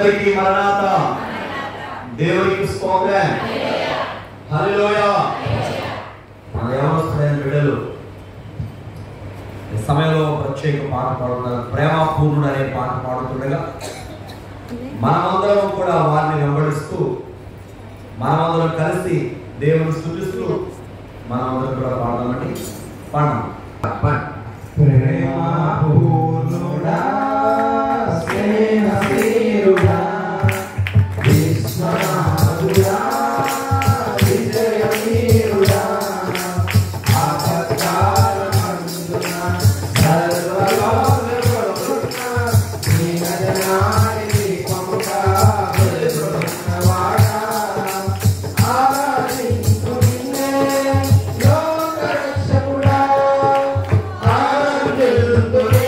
అందరికీ మరణాత. దేవునికి స్తోత్రం. హల్లెలూయా. మన యవనస్తులైన బిడ్డలు ఈ సమయంలో ప్రత్యేక పాట పాడుతున్నారు. ప్రేమపూర్ణుడు అనే పాట పాడుతుండగా మనమందరం కూడా వారిని వెంబడిస్తూ మనమందరం కలిసి దేవుని స్తుతిస్తూ మనమందరం కూడా పాడదామండి. పాడదాం. ప్రేమపూర్ణుడా స్నేహశీలుడా విశ్వనాథుడా విజయవీరుడా ఆపత్కాలమందున సర్వలోకమున నీ నజనాని దీపముగా వెలుగుతున్నవాడా ఆరాధించు నిన్నే లోకరక్షకుడా ఆనందించు నీ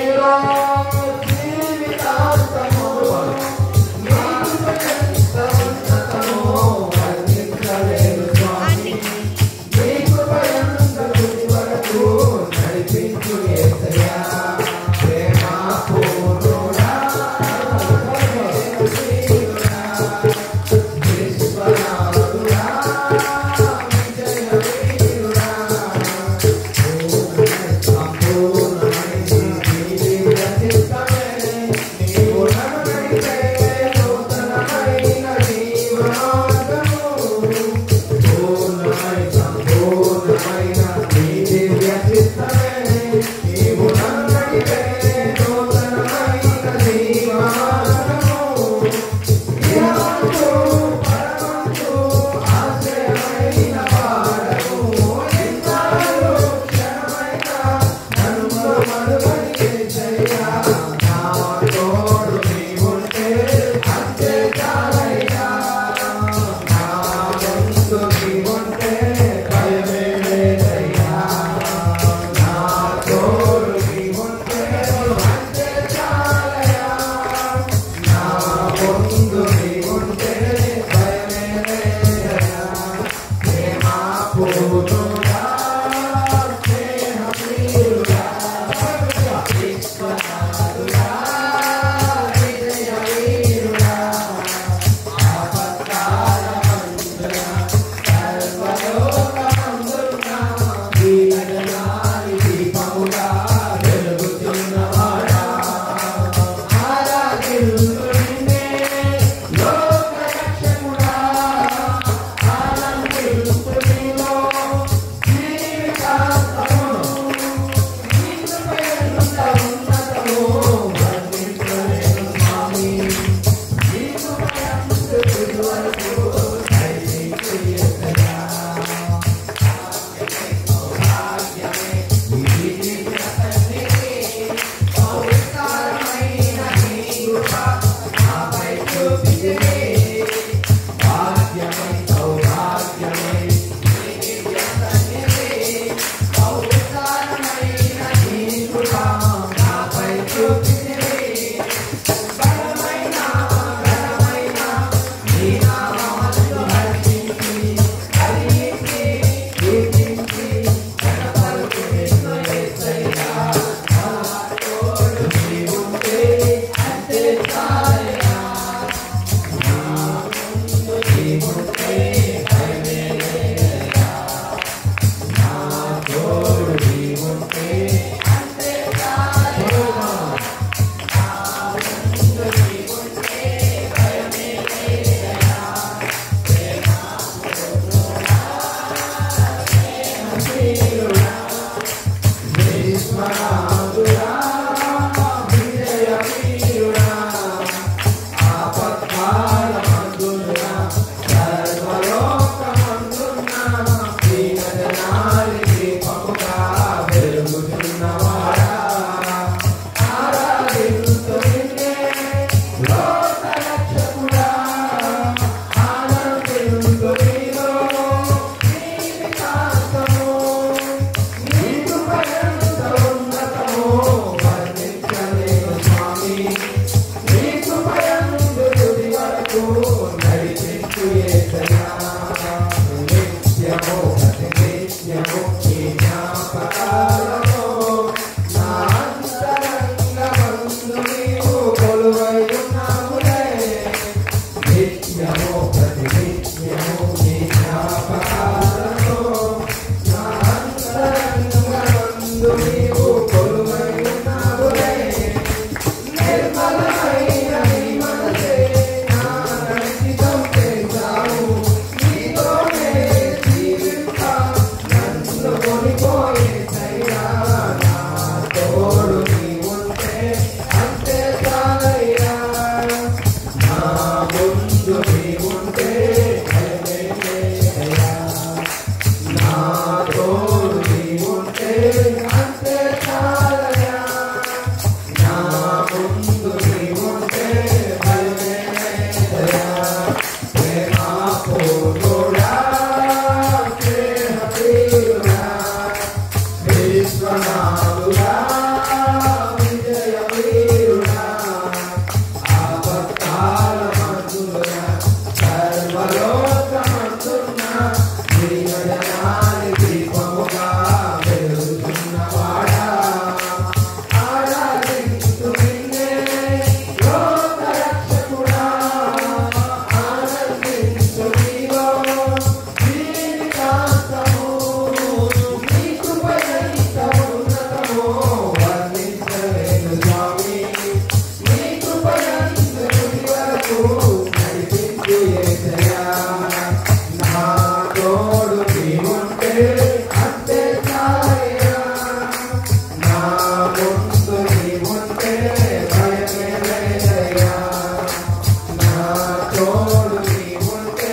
తోడు నీవుంటే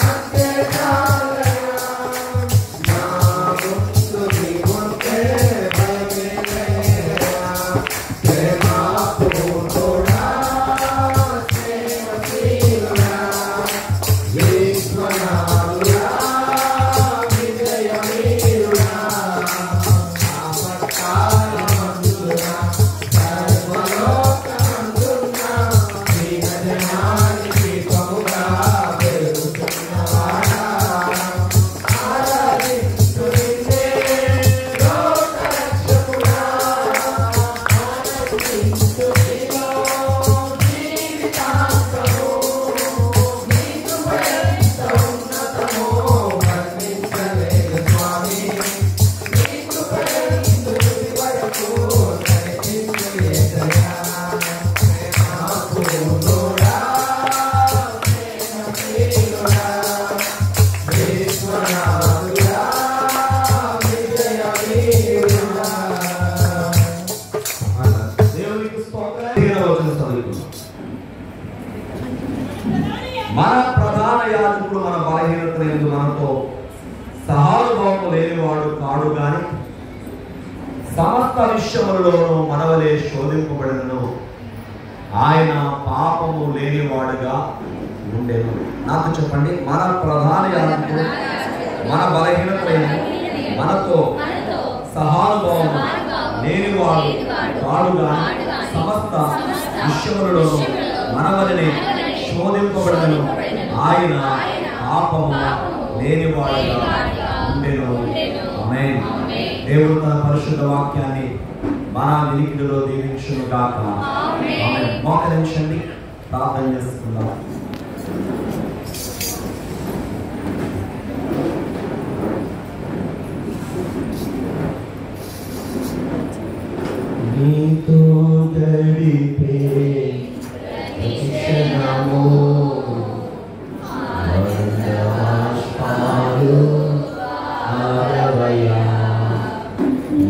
అంతే చాలయ్యా. నా ముందు నీవుంటే భయమే లేదయ్యా. ప్రేమ పూర్ణుడా, స్నేహశీలుడా, విశ్వనాథుడా, విజయవీరుడా, ఆపత్కాలమందునా, సర్వలోకమందునా, నీ జనానికి ప్రభుగా వెలుగుతున్నవాడా, ఆరాధించు నిన్నే లోకరక్షకుడా, ఆనందించు నీలో జీవితాంతము, నీకు ఎంత ఉన్నతమో వర్ణించలేదు స్వామి, నీకు తుది వరకు నడిపించు యేసయ్యా. ప్రేమపూర్ణుడా, స్నేహశీలుడా, విశ్వనాథుడా, విజయవీరుడా. దేవునికి స్తోత్రం. వచనం చదువుకుందాం. మన ప్రధాన యాజకుడు మన బలహీనత ఎందు మనతో సహానుభావము లేనివాడు కాడు గాని సమస్త విషయములలోనూ మనవలే శోధింపబడినను ఆయన పాపము లేనివాడుగా ఉండెను. నాకు చెప్పండి, మన ప్రధాన యాజకుడు మన బలహీనత ఎందు మనతో సహానుభావము లేనివాడు కాడు గాని సమస్త విషయములలోనూ మనవలనే శోధింపబడినను ఆయన పాపము లేనివాడుగా ఉండెను. ఆమేన్. దేవుడు తన పరిశుద్ధ వాక్యాన్ని మన వినికిడిలో దీవించును గాక. ఆమేన్. మోకరించండి, ప్రార్థన చేసుకుందాం. నీతో గడిపే క్షణము వందనాష్పాలు ఆరవయ్యా.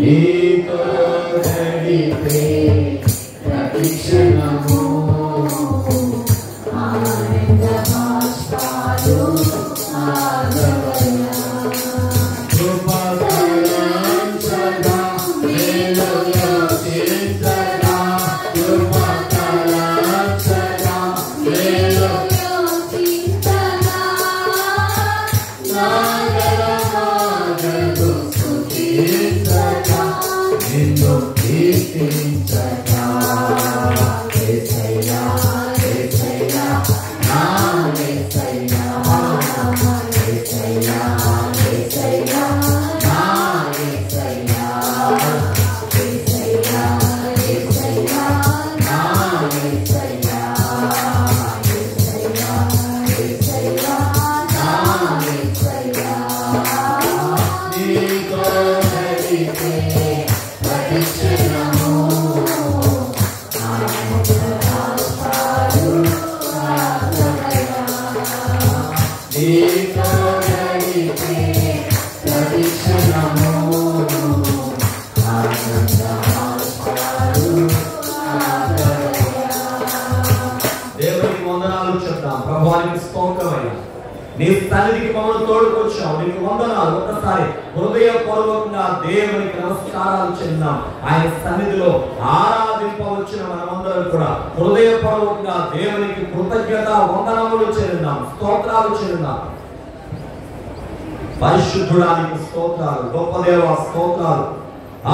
నీతో గడిపే ప్రతి క్షణము ఆనందబాష్పాలు ఆరవయ్యా. కృపకలాంచగా మేలులో చేర్చగా, కృపకలాంచగా మేలులో చేర్చగా, నాగరమాగదు స్తుతించగా, నిన్ను కీర్తించగా. యేసయ్యా, యేసయ్యా, నా యేసయ్యా, యేసయ్యా, యేసయ్యా, నా యేసయ్యా, యేసయ్యా, యేసయ్యా, నా యేసయ్యా, యేసయ్యా, యేసయ్యా, నా యేసయ్యా. నీతో గడిపే ప్రతి క్షణము ఆనందబాష్పాలు ఆరవయ్యా. నీతో గడిపే ప్రతి క్షణము ఆనందబాష్పాలు ఆరవయ్యా. దేవునికి వందనాలు చెప్తాం. ప్రభువానికి స్తోత్రమయ్యా. నీ సన్నిధికి మమ్మల్ని తోడుకొచ్చావు, నీకు వందనాలు. ఒకసారి హృదయపూర్వకంగా దేవునికి నమస్కారాలు చెందాం. ఆయన సన్నిధిలో ఆరాధింపవచ్చిన మనమందరం కూడా హృదయపూర్వకంగా దేవునికి కృతజ్ఞత వందనములు చెందాం, స్తోత్రాలు చెందాం. పరిశుద్ధుడానికి స్తోత్రాలు, గొప్ప దేవ స్తోత్రాలు,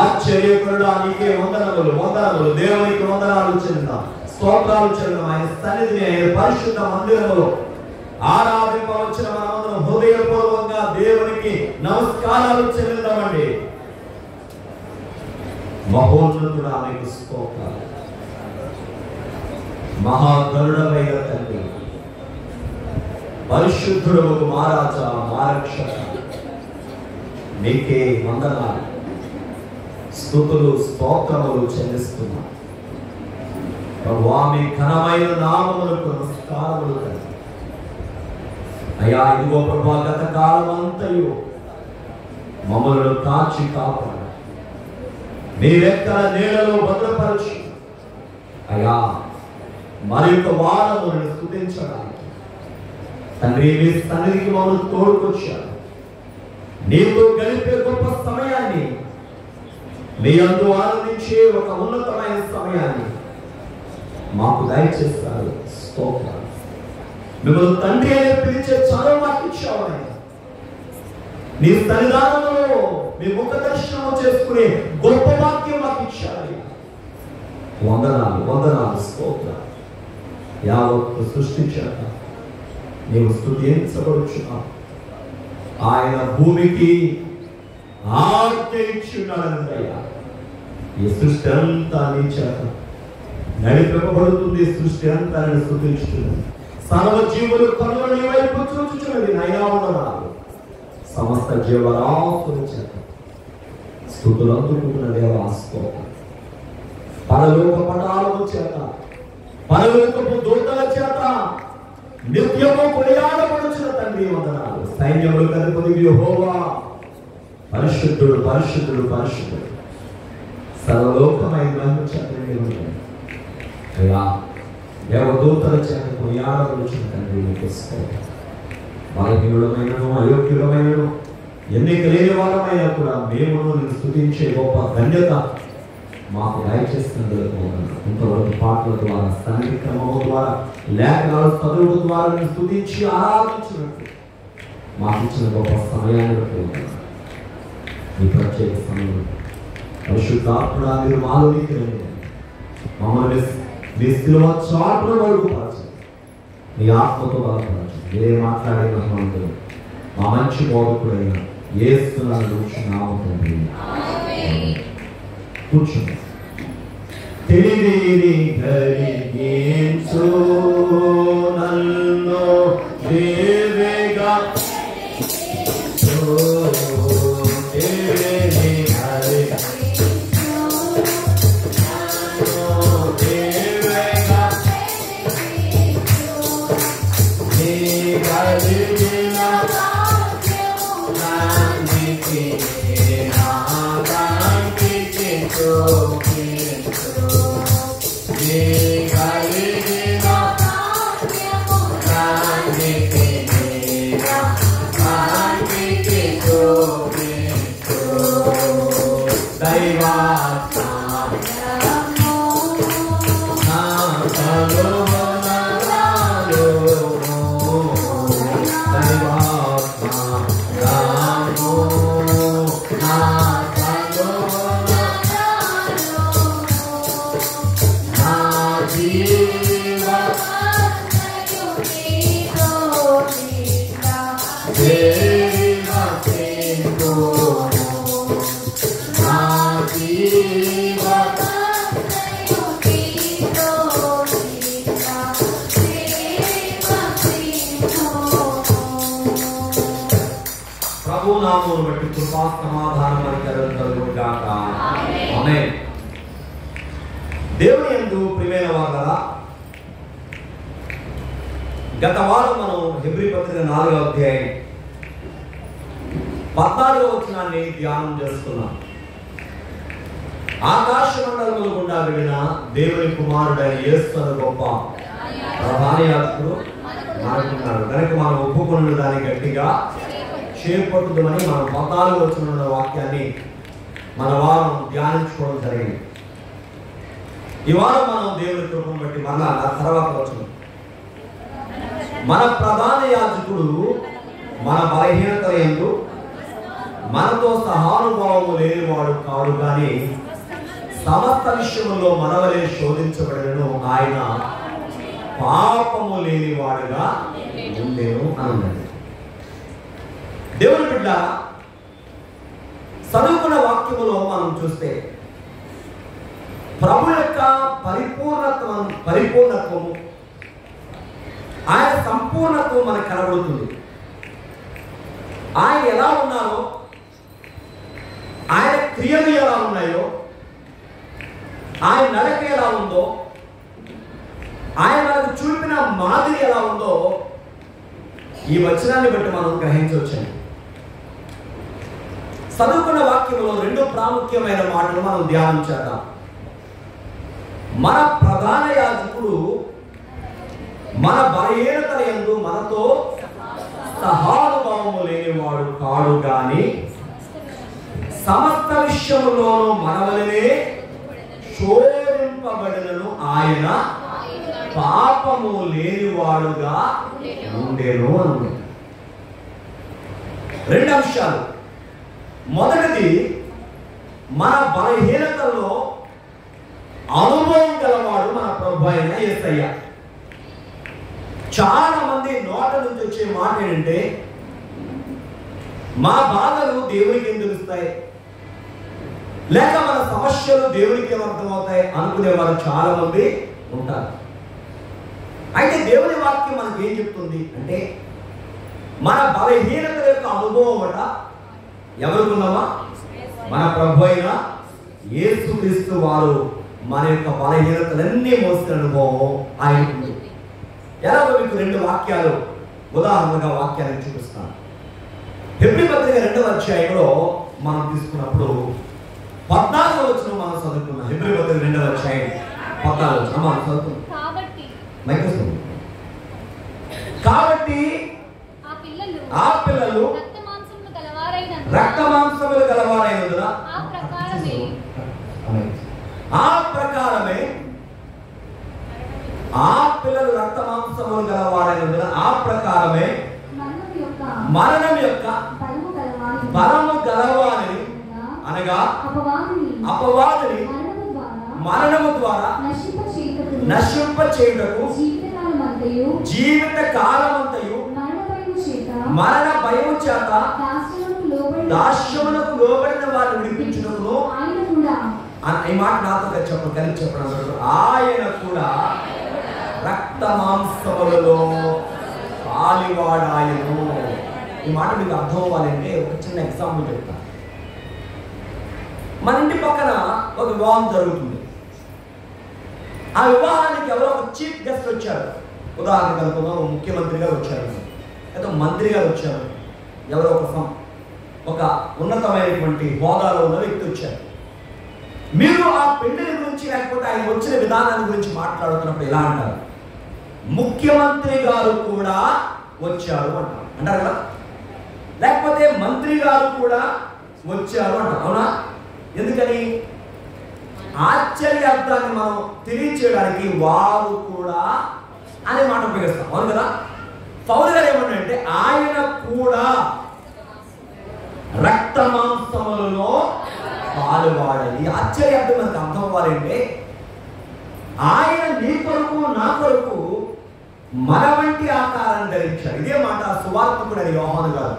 ఆశ్చర్యకరుడా నీకే వందనములు, వందనములు. దేవునికి వందనాలు చెందాం, స్తోత్రాలు చెందాం. ఆయన సన్నిధిని, ఆయన పరిశుద్ధ మందిరములో ఆరాధింపవచ్చిన మనమందరం హృదయపూర్వకంగా దేవునికి నమస్కారాలు చెల్లిద్దామండి. మహోన్నతుడా నీకు స్తోత్రాలు. మహాగరుడమైన తండ్రి, పరిశుద్ధుడు మహారాజా, మహారక్షక, నీకే వందనాలు, స్తుతులు, స్తోత్రములు చెల్లిస్తున్నాం. ప్రభువా, మీ ఘనమైన నామములకు నమస్కారములు తండ్రి. అయ్యా, ఇదిగో ప్రభా, గత కాలం అంతయు మమ్మల్ని కాచి కాపాడు, నీ రెక్కల నీడలో భద్రపరచు. అయ్యా, మరి ఒక వారమును స్తుతించడానికి, తండ్రి నీ సన్నిధికి మమ్మల్ని తోడుకొచ్చారు. నీతో గడిపే గొప్ప సమయాన్ని, నీ యందు ఆనందించే ఒక ఉన్నతమైన సమయాన్ని మాకు దయచేస్తారు. స్తోత్రం. మిమ్మల్ని తండ్రి అనే పిలిచే చదువు మాకు ఇచ్చావని, నీ సన్నిధానంలో మీ ముఖ దర్శనం చేసుకునే గొప్ప వాక్యం మాకు ఇచ్చారు. వందనాలు వందనాలు స్తోత్రం. యావత్తు సృష్టించాక నీవు స్తుతించబడుచున్నావు. ఆయన భూమికి ఆజ్ఞ ఇచ్చున్నాడయ్యా. ఈ సృష్టి అంతా నీ చేత నడిపింపబడుతుంది. సృష్టి అంతా స్తుతించుతున్నది. సర్వ జీవులు కనులు నీ వైపు చూచుచున్నది. నైనా వందనాలు. సమస్త జీవరాశుల చేత స్తుతులు అందుకుంటున్న దేవా స్తోత్రం. పరలోక పటాలము చేత, పరలోకపు దూతల చేత నిత్యము కొనియాడబడుచున్న తండ్రి వందనాలు. సైన్యములు అధిపతి యెహోవా పరిశుద్ధుడు పరిశుద్ధుడు పరిశుద్ధుడు. సర్వలోకమైన మహిమ చేత అయ్యా దేవదూతల చేత కొనియాడబడుచున్న తండ్రి నీకు స్తోత్రం. బలహీనులమైనను అయోగ్యులమైనను ఎన్నిక లేని వారమైనా కూడా మేము నిన్ను స్తుతించే గొప్ప ధన్యత మాకు దయచేస్తున్నందుకు ఇంతవరకు పాటల ద్వారా, సన్నిధి క్రమం ద్వారా, లేఖనాలు చదువు ద్వారా నేను స్తుతించి ఆరాధించినట్టు మాకు ఇచ్చిన గొప్ప సమయాన్ని బట్టి ఈ ప్రత్యేక సమయంలో పరిశుద్ధాత్మ మీరు మాలోనికి రండి. మమ్మల్ని మీ శిలువ చాటును బలపరచండి. మీ ఆత్మతో బలపరచండి. మీరే మాట్లాడే మహిమంతులు మా మంచి బోధకుడైన యేసునామమున కూర్చున్నాము. కూర్చుంది. తెలివిని కలిగించు నన్ను దేవేగా ప్రభునామమును బట్టి కృపా సమాధానం కలుగుగాక. ఆమేన్. దేవుని యందు ప్రియమైన వారలారా, గత వారం మనం హెబ్రీ పత్రిక 4వ అధ్యాయం 14వ వచనాన్ని ధ్యానం చేస్తున్నాం. ఆకాశ మండలముల గుండా వెళ్ళిన దేవుని కుమారుడైన యేసు అనే గొప్ప ప్రధాన యాజకుడు మనకున్నాడు కనుక మనం ఒప్పుకున్న దాన్ని గట్టిగా చేపట్టుదామని మనం 14వ వచనంలో వాక్యాన్ని మన వారం ధ్యానించుకోవడం జరిగింది. ఈ వారం మనం దేవుని కృపను బట్టి మళ్ళా తర్వాత వచనం, మన ప్రధాన యాజకుడు మన బలహీనత యందు మనతో సహానుభావము లేనివాడు కాడు కానీ సమస్త విషయంలో మనవలే శోధించబడను, ఆయన పాపము లేనివాడుగా ఉండేను అన్నది. దేవుని బిడ్డ చదువుకున్న వాక్యములో మనం చూస్తే ప్రభు యొక్క పరిపూర్ణత్వము, ఆయన సంపూర్ణత్వం మనకు కనబడుతుంది. ఆయన ఎలా ఉన్నారో, ఆయన క్రియలు ఎలా ఉన్నాయో, ఆయన నడక ఎలా ఉందో, ఆయన మనకు చూపిన మాదిరి ఎలా ఉందో ఈ వచనాన్ని బట్టి మనం గ్రహించవచ్చు. చదువుకున్న వాక్యంలో 2 ప్రాముఖ్యమైన మాటలు మనం ధ్యానం చేద్దాం. మన ప్రధాన యాజకుడు మన బలహీనత యందు మనతో సహానుభావము లేనివాడు కాడు గాని సమస్త విషయములోనూ మనవలనే శోధింపబడినను ఆయన పాపము లేనివాడుగా ఉండేను అన్నాడు. రెండు అంశాలు. మొదటిది, మన బలహీనతల్లో అనుభవం గలవాడు మన ప్రభు అయిన యేసయ్య. చాలా మంది నోట నుంచి వచ్చే మాట ఏంటంటే, మా బాధలు దేవునికి ఏం తెలుస్తాయి, లేక మన సమస్యలు దేవునికి ఏమర్థమవుతాయి అనుకునే వాళ్ళు చాలా మంది ఉంటారు. అయితే దేవుని వాక్యం మనకి ఏం చెప్తుంది అంటే, మన బలహీనత యొక్క అనుభవం అట ఎవరికి ఉన్నామా? మన ప్రభు అయిన యేసుక్రీస్తు వారు మన యొక్క బలహీనతలన్నీ మోసిన అనుభవం ఆయనకు. ఎలాగో మీకు రెండు వాక్యాలు ఉదాహరణగా వాక్యాన్ని చూపిస్తాను. హెబ్రీ పత్రిక 2వ అధ్యాయంలో మనం తీసుకున్నప్పుడు 14వ వచనం మనం చదువుకున్నాం. హెబ్రీ పత్రిక 2వ అధ్యాయం 14వ వచనం మనం చదువుకున్నాం. కాబట్టి ఆ పిల్లలు రక్త మాంసములు గలవారైనందున ఆ ప్రకారమే ఆ పిల్లలు రక్త మాంసములు గలవారైనందున ఆ ప్రకారమే మరణం యొక్క బలము గలవారిని అనగా అపవాదిని మరణము ద్వారా నశింప చేయుటకు జీవిత కాలమంతయు మరణ భయము చేత దాస్యమునకు లోబడిన వారిని విడిపించుటకు ఈ మాట నాతో కలిసి చెప్పడం. ఆయన కూడా రక్త మాంసములలో పాలివాడాయను. ఈ మాట మీకు అర్థం అవ్వాలంటే ఒక చిన్న ఎగ్జాంపుల్ చెప్తాను. మన ఇంటి పక్కన ఒక వివాహం జరుగుతుంది. ఆ వివాహానికి ఎవరో ఒక చీఫ్ గెస్ట్ వచ్చారు. ఉదాహరణకు అనుకుందాం, ముఖ్యమంత్రి గారు వచ్చారు, లేదా మంత్రి గారు వచ్చారు, ఎవరో ఒక ఉన్నతమైనటువంటి హోదాలో ఉన్న వ్యక్తి వచ్చారు. మీరు ఆ పెళ్లి గురించి లేకపోతే ఆయన వచ్చిన విధానాన్ని గురించి మాట్లాడుతున్నప్పుడు ఎలా అంటారు? ముఖ్యమంత్రి గారు కూడా వచ్చారు అంటారు కదా, లేకపోతే మంత్రి గారు కూడా వచ్చారు అంటారు. అవునా? ఎందుకని? ఆశ్చర్యార్థాన్ని మనం తెలియచేయడానికి వారు కూడా అనే మాట ఉపయోగిస్తాం. అవును కదా? పౌలు గారు ఏమన్నారంటే, ఆయన కూడా రక్త మాంసములలో పాలువాడని. ఆశ్చర్యార్థం మనకు అర్థం అవ్వాలంటే, ఆయన నీ కొరకు నా కొరకు మన వంటి ఆకారాన్ని ధరించాడు. ఇదే మాట సువార్తికుడు అని యోహాను గారు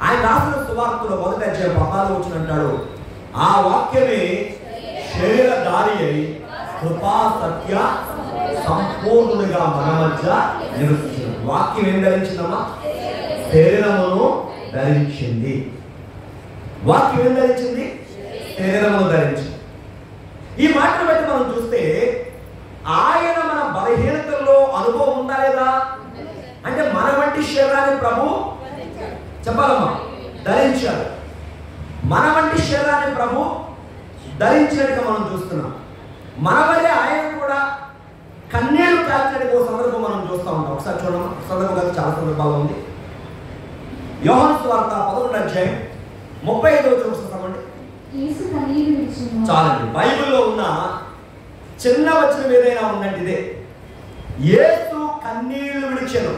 ఆయన రాసిన సువార్తలో 1వ అధ్యాయం 14వ వచనం అంటాడు, ఆ వాక్యమే శరీరధారి అయి కృపా సత్య సంపూర్ణుడిగా మన మధ్య నివసించింది. వాక్యం ఏం ధరించిందమ్మా? శరీరమును ధరించింది. వాక్యం ఏం ధరించింది? శరీరమును ధరించింది. ఈ మాటను బట్టి మనం చూస్తే ఆయన మన బలహీనతల్లో అనుభవం ఉందా లేదా అంటే, మన వంటి శరీరాన్ని ప్రభు చెప్పాలమ్మా ధరించాడు. మన వంటి శరీరాన్ని ప్రభు ధరించినట్టుగా మనం చూస్తున్నాం. మన వల్లే ఆయన కూడా కన్నీళ్లు కాల్చినట్టుగా ఒక సందర్భం మనం చూస్తూ ఉంటాం. ఒకసారి చూడడం సందర్భం కదా, చాలా సందర్భాలు ఉంది. యోహాను సువార్త 11వ అధ్యాయం 35వ వచనం చదవండి. చాలండి. బైబిల్లో ఉన్న చిన్న వచనం ఏదైనా ఉందంటే ఇదే, యేసు కన్నీళ్లు విడిచెను.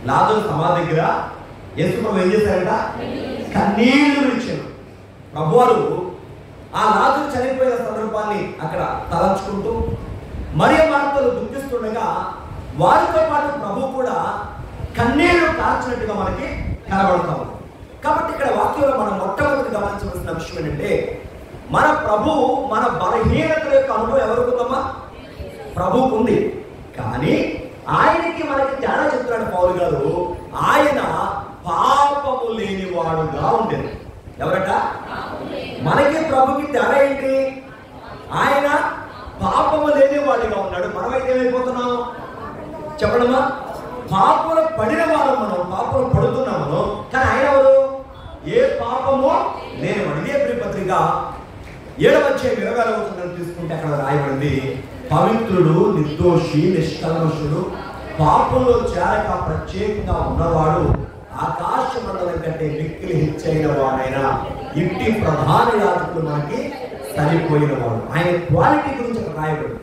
లాజరు సమాధి దగ్గర యేసు ప్రభు ఏం చేశారంట? కన్నీళ్లు విడిచెను. ప్రభువారు ఆ లాజరు చనిపోయిన సందర్భాన్ని అక్కడ తలంచుకుంటూ మరియ మార్తలు దుఃఖిస్తుండగా వారితో పాటు ప్రభు కూడా కన్నీళ్లు కార్చినట్టుగా మనకి కనబడతాము. కాబట్టి ఇక్కడ వాక్యంలో మనం మొట్టమొదటి గమనించవలసిన విషయం ఏంటంటే, మన ప్రభు మన బలహీనత యొక్క అనుభవం ఎవరికి ఉందమ్మా? ప్రభువుకు ఉంది. కానీ ఆయనకి మనకి తేడా చెప్తున్నాడు పౌలు గారు. ఆయన పాపము లేనివాడుగా ఉండేది. ఎవరట? మనకి ప్రభుకి తేడా ఏంటి? ఆయన పాపము లేనివాడుగా ఉన్నాడు. మనమైతే ఏమైపోతున్నాం చెప్పడమా? పాపలు పడిన వారు మనం, పాపలు పడుతున్నాము. కానీ ఆయన ఎవరు? ఏ పాపము లేనివాడు. ఇదే హెబ్రీ పత్రిక 7వ అధ్యాయం 20వ వచనం తీసుకుంటే అక్కడ రాయబడింది, పవిత్రుడు, నిర్దోషి, నిష్కల్మషుడు, పాపంలో చేరక ప్రత్యేకంగా ఉన్నవాడు ఆకాశ మండలం కంటే మిక్కిలి హెచ్చైన వాడైనా ఇంటి ప్రధాన యాజకులు మనకి సరిపోయిన వాడు. ఆయన క్వాలిటీ గురించి రాయబడింది,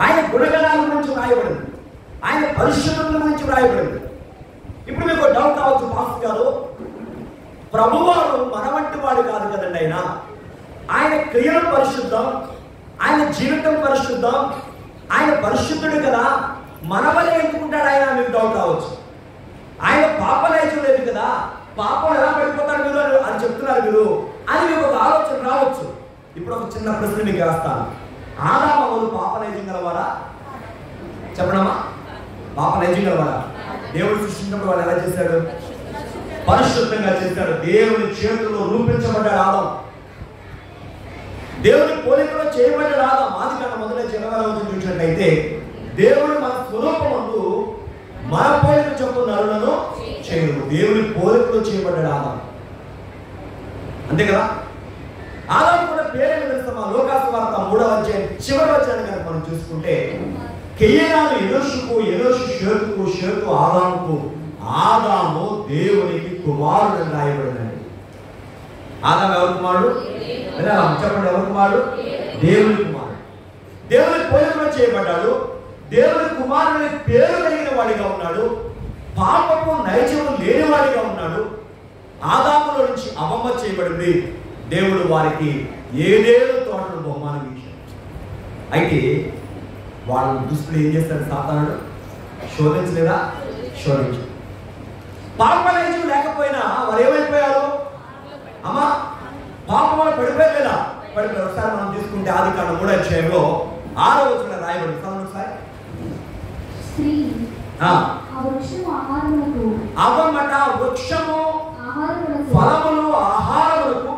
ఆయన గుణగణాల గురించి రాయబడింది, ఆయన పరిశుద్ధుల గురించి రాయబడింది. ఇప్పుడు మీకు డౌట్ కావచ్చు, పాస్టర్ గారు ప్రభువారు మన వంటి వాడు కాదు కదండి, ఆయన క్రియలు పరిశుద్ధం, ఆయన జీవితం పరిశుద్ధం, ఆయన పరిశుద్ధుడు కదా, మన వల్ల ఎందుకుంటాడు ఆయన మీకు డౌట్ కావచ్చు. ఆయన పాపలేచం లేదు కదా, పాపం ఎలా పడిపోతాడు మీరు అని చెప్తున్నారు మీరు అని మీకు ఒక ఆలోచన రావచ్చు. ఇప్పుడు ఒక చిన్న ప్రశ్న మీకు వేస్తాను. ఆదాము అవ్వలు పాపలేచం గలవారా? చెప్పడమ్మా, పాపలేచం గలవారా? దేవుడు సృష్టించినప్పుడు వాళ్ళు ఎలా చేశాడు? పరిశుద్ధంగా చేశాడు. దేవుని చేతుల్లో రూపించబడ్డాడు ఆదాము, దేవుని పోలికలో చేయబడ్డాడు ఆదాము. ఆదికాండం మొదలై 20వ చూసినట్లయితే దేవుడు మన స్వరూపమందు మన పోలిక చొప్పున నరులను చేయడు. దేవుని పోలికలో చేయబడ్డాడు ఆదాము, అంతే కదా. ఆదాము కూడా పేరు తెలుస్తామా? లోకాసు వార్త 3వ అధ్యాయం చివరి వచనాన్ని కనుక మనం చూసుకుంటే, కెయీనాను ఎనోషుకు, ఎనోషు షేతుకు, షేతు ఆదాముకు, ఆదాము దేవునికి కుమారుడు రాయబడినండి. ఆదాము ఎవరి కుమారుడు? చెప్పండి, ఎవరి కుమారుడు? దేవుని కుమారుడు. దేవుని పోలికలో చేయబడ్డాడు, దేవుని కుమారుని పేరు కలిగిన వాడిగా ఉన్నాడు, పాపము నైజము లేనివాడిగా ఉన్నాడు. ఆదాములో నుంచి అవ్వ చేయబడింది. దేవుడు వారికి ఏదేదో తోటను బహుమానం ఇచ్చాడు. అయితే వాళ్ళ దుస్తులు ఏం చేస్తాడు సాతానుడు? శోధించలేదా? శోధించు. పాపలేచం లేకపోయినా వారు ఏమైపోయారు? అమ్మా, పాపం వల్ల పడిపోయలేదా? పడిపోయారు. ఒకసారి మనం తీసుకుంటే ఆదికాండం 3వ అధ్యాయంలో 6వ వచనం రాయబడింది. ఒకసారి అవ్వమట వృక్షము ఫలములు ఆహారములకు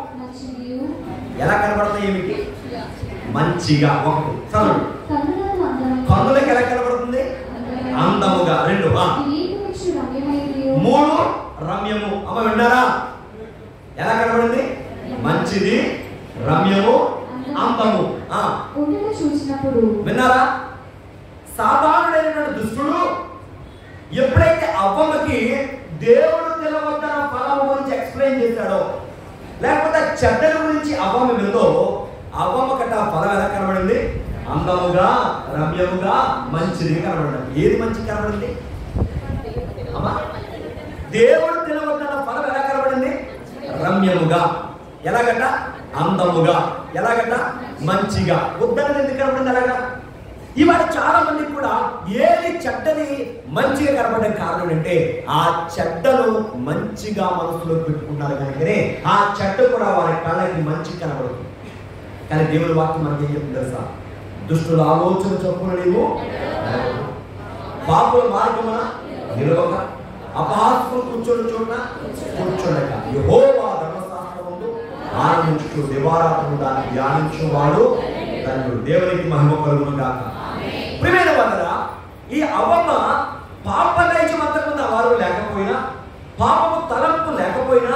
ఎలా కనబడతాయి? ఏమిటి? మంచిగా. ఒకటి చదువు. కన్నులకు ఎలా కనబడుతుంది? అందముగా. 2 3 రమ్యము. అమ్మ విన్నారా? ఎలా కనబడింది? మంచిది, రమ్యము, అందము. విన్నారా? సాధారణమైనటువంటి దుష్టుడు ఎప్పుడైతే అవ్వమ్మకి దేవుడు తినవద్దన్న ఫలము గురించి ఎక్స్ప్లెయిన్ చేశాడో, లేకపోతే చెడ్డల గురించి అవ్వమ్మ విందో, అవ్వమ్మ కట్ట ఫలం ఎలా కనబడింది? అందముగా, రమ్యముగా, మంచిది కనబడింది. ఏది మంచి కనబడింది? అమ్మా, దేవుడు తినవద్దన్న ఫలం ఎలా కనబడింది? రమ్యముగా. ఎలాగట? అందముగా. ఎలాగట? మంచిగా. వద్దన్నది ఎందుకు కనబడింది అలాగా? ఇవాళ చాలా మందికి కూడా ఏది చెడ్డని మంచిగా కనబడే కారణం అంటే ఆ చెడ్డను మంచిగా మనసులో పెట్టుకున్నారు కనుకనే ఆ చెడ్డ కూడా వారి కళ్ళకి మంచి కనబడుతుంది. కానీ దేవుని వాక్యం మనకి ఏం చెప్తుంది తెలుసా? దుష్టుల ఆలోచన చొప్పున నీవు పాపుల మార్గమున నిలవక, అపహాస్యులు కూర్చొని చోట కూర్చోడక, యెహోవా ధర్మశాస్త్రమును ఆనందించు, దివారాత్రము దాన్ని ధ్యానించువాడు ధన్యుడు. దేవునికి మహిమ కలుగును గాక. ప్రియమైన వారరా, ఈ అవ్వమ్మ పాపనైజం అంతకున్న వారు లేకపోయినా, పాపము తలంపు లేకపోయినా,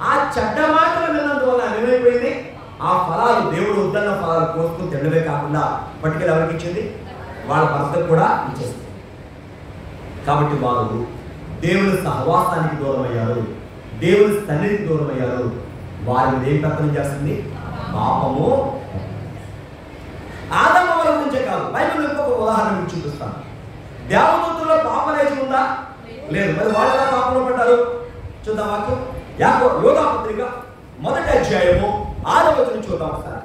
ఆ చెడ్డ మాటలు విన్నందువల్ల ఏమైపోయింది? ఆ ఫలాలు, దేవుడు వద్దన్న ఫలాలు కోసుకుని తినడమే కాకుండా పట్టుకెళ్ళి ఎవరికి ఇచ్చింది? వాళ్ళ భర్తకు కూడా ఇచ్చేసింది. కాబట్టి వారు దేవుని సహవాసానికి దూరం అయ్యారు, దేవుని సన్నిధికి దూరం అయ్యారు. వారిని ఏం పెత్తనం చేస్తుంది? పాపము. ఆదాము వాళ్ళ గురించే కాదు, బైబిల్ ఇంకొక ఉదాహరణ మీకు చూపిస్తాను. దేవదూతల్లో పాపలేచం ఉందా? లేదు. మరి వాళ్ళు ఎలా పాపంలో పడ్డారు? చూద్దాం వాక్యం. యోధా పత్రిక 1వ అధ్యాయము 6వ వచనం చూద్దాం ఒకసారి.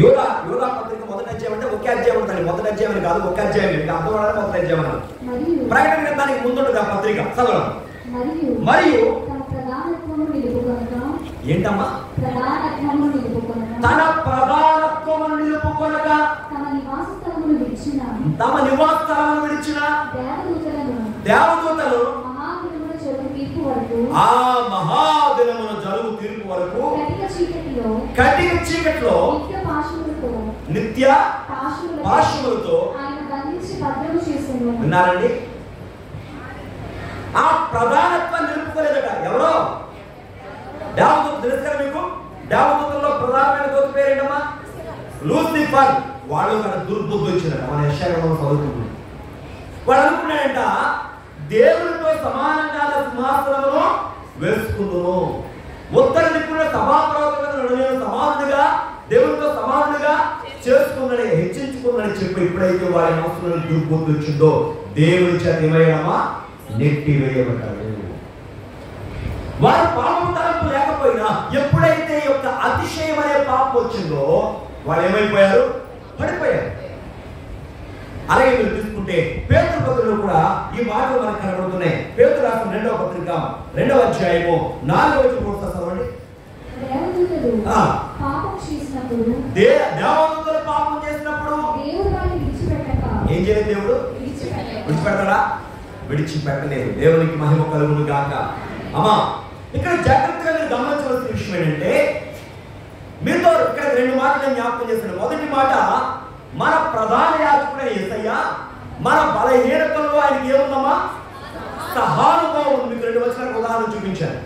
యోధా పత్రిక 1వ అధ్యాయం అంటే ఒకే అధ్యాయం ఉంటుంది. 1వ అధ్యాయం అని కాదు, ఒకే అధ్యాయం. ఇంకా అర్థం 1వ అధ్యాయం అన్నారు. ప్రకటన గ్రంథానికి ముందుంటుంది ఆ పత్రిక. చదవడం. మరియు ఏంటమ్మా? తన ప్రధానత్వమును నిలుపుకొనక తమ నివాస స్థలమును విడిచిన దేవదూతలు ఆ మహాదినమున జరుగు తీర్పు వరకు కటిక చీకట్లో నిత్య పాశములతో విన్నారండి. ఆ ప్రధానత్వం నిలుపుకోలేదట. ఎవరో దేవదూత. తెలుసు కదా మీకు? దేవదూతల్లో ప్రధానమైన దూత పేరేంటమ్మా? లూసిఫర్. వాళ్ళు మన దుర్బుద్ధి వచ్చిందట. మన యెషయా చదువుతుంది. వాడు అనుకున్నాడంట, దేవునితో సమానంగా సింహాసనమును వేసుకుందును, ఉత్తర దిక్కున సభాప్రవర్తన సమానుడిగా దేవునితో సమానుడిగా చేసుకున్నని హెచ్చించుకున్నని చెప్పి ఎప్పుడైతే వారి మనసులో దుర్బుద్ధి వచ్చిందో దేవుని చేత ఏమయ్యామా నెట్టి వేయబడ్డాడు. వారి పాపం తలంపు లేకపోయినా ఎప్పుడైతే యొక్క అతిశయం అనే పాపం వచ్చిందో వాళ్ళు ఏమైపోయారు, పడిపోయారు. అలాగే మీరు తీసుకుంటే పేతురు పత్రికలో కూడా ఈ మాటలు మనకు కనబడుతున్నాయి. పేతురు రాసిన 2వ పత్రిక 2వ అధ్యాయము 4వ వచనం చదవండి. దేవదూతలు పాపం చేసినప్పుడు దేవుడు వారిని విడిచిపెట్టక ఏం చేయలేదు, దేవుడు విడిచిపెట్టడా? విడిచిపెట్టలేదు. దేవునికి మహిమ కలుగును గాక. అమ్మా, ఇక్కడ జాగ్రత్తగా మీరు గమనించవలసిన విషయం ఏంటంటే, మీతో ఇక్కడ 2 మాటలు నేను జ్ఞాపకం చేశాను. మొదటి మాట, మన ప్రధాన యాజకుడైన యేసయ్య మన బలహీనతల్లో ఆయనకి ఏముందమ్మా, సహానుభావం ఉంది. మీకు 2 వచనాలకు ఉదాహరణ చూపించాను.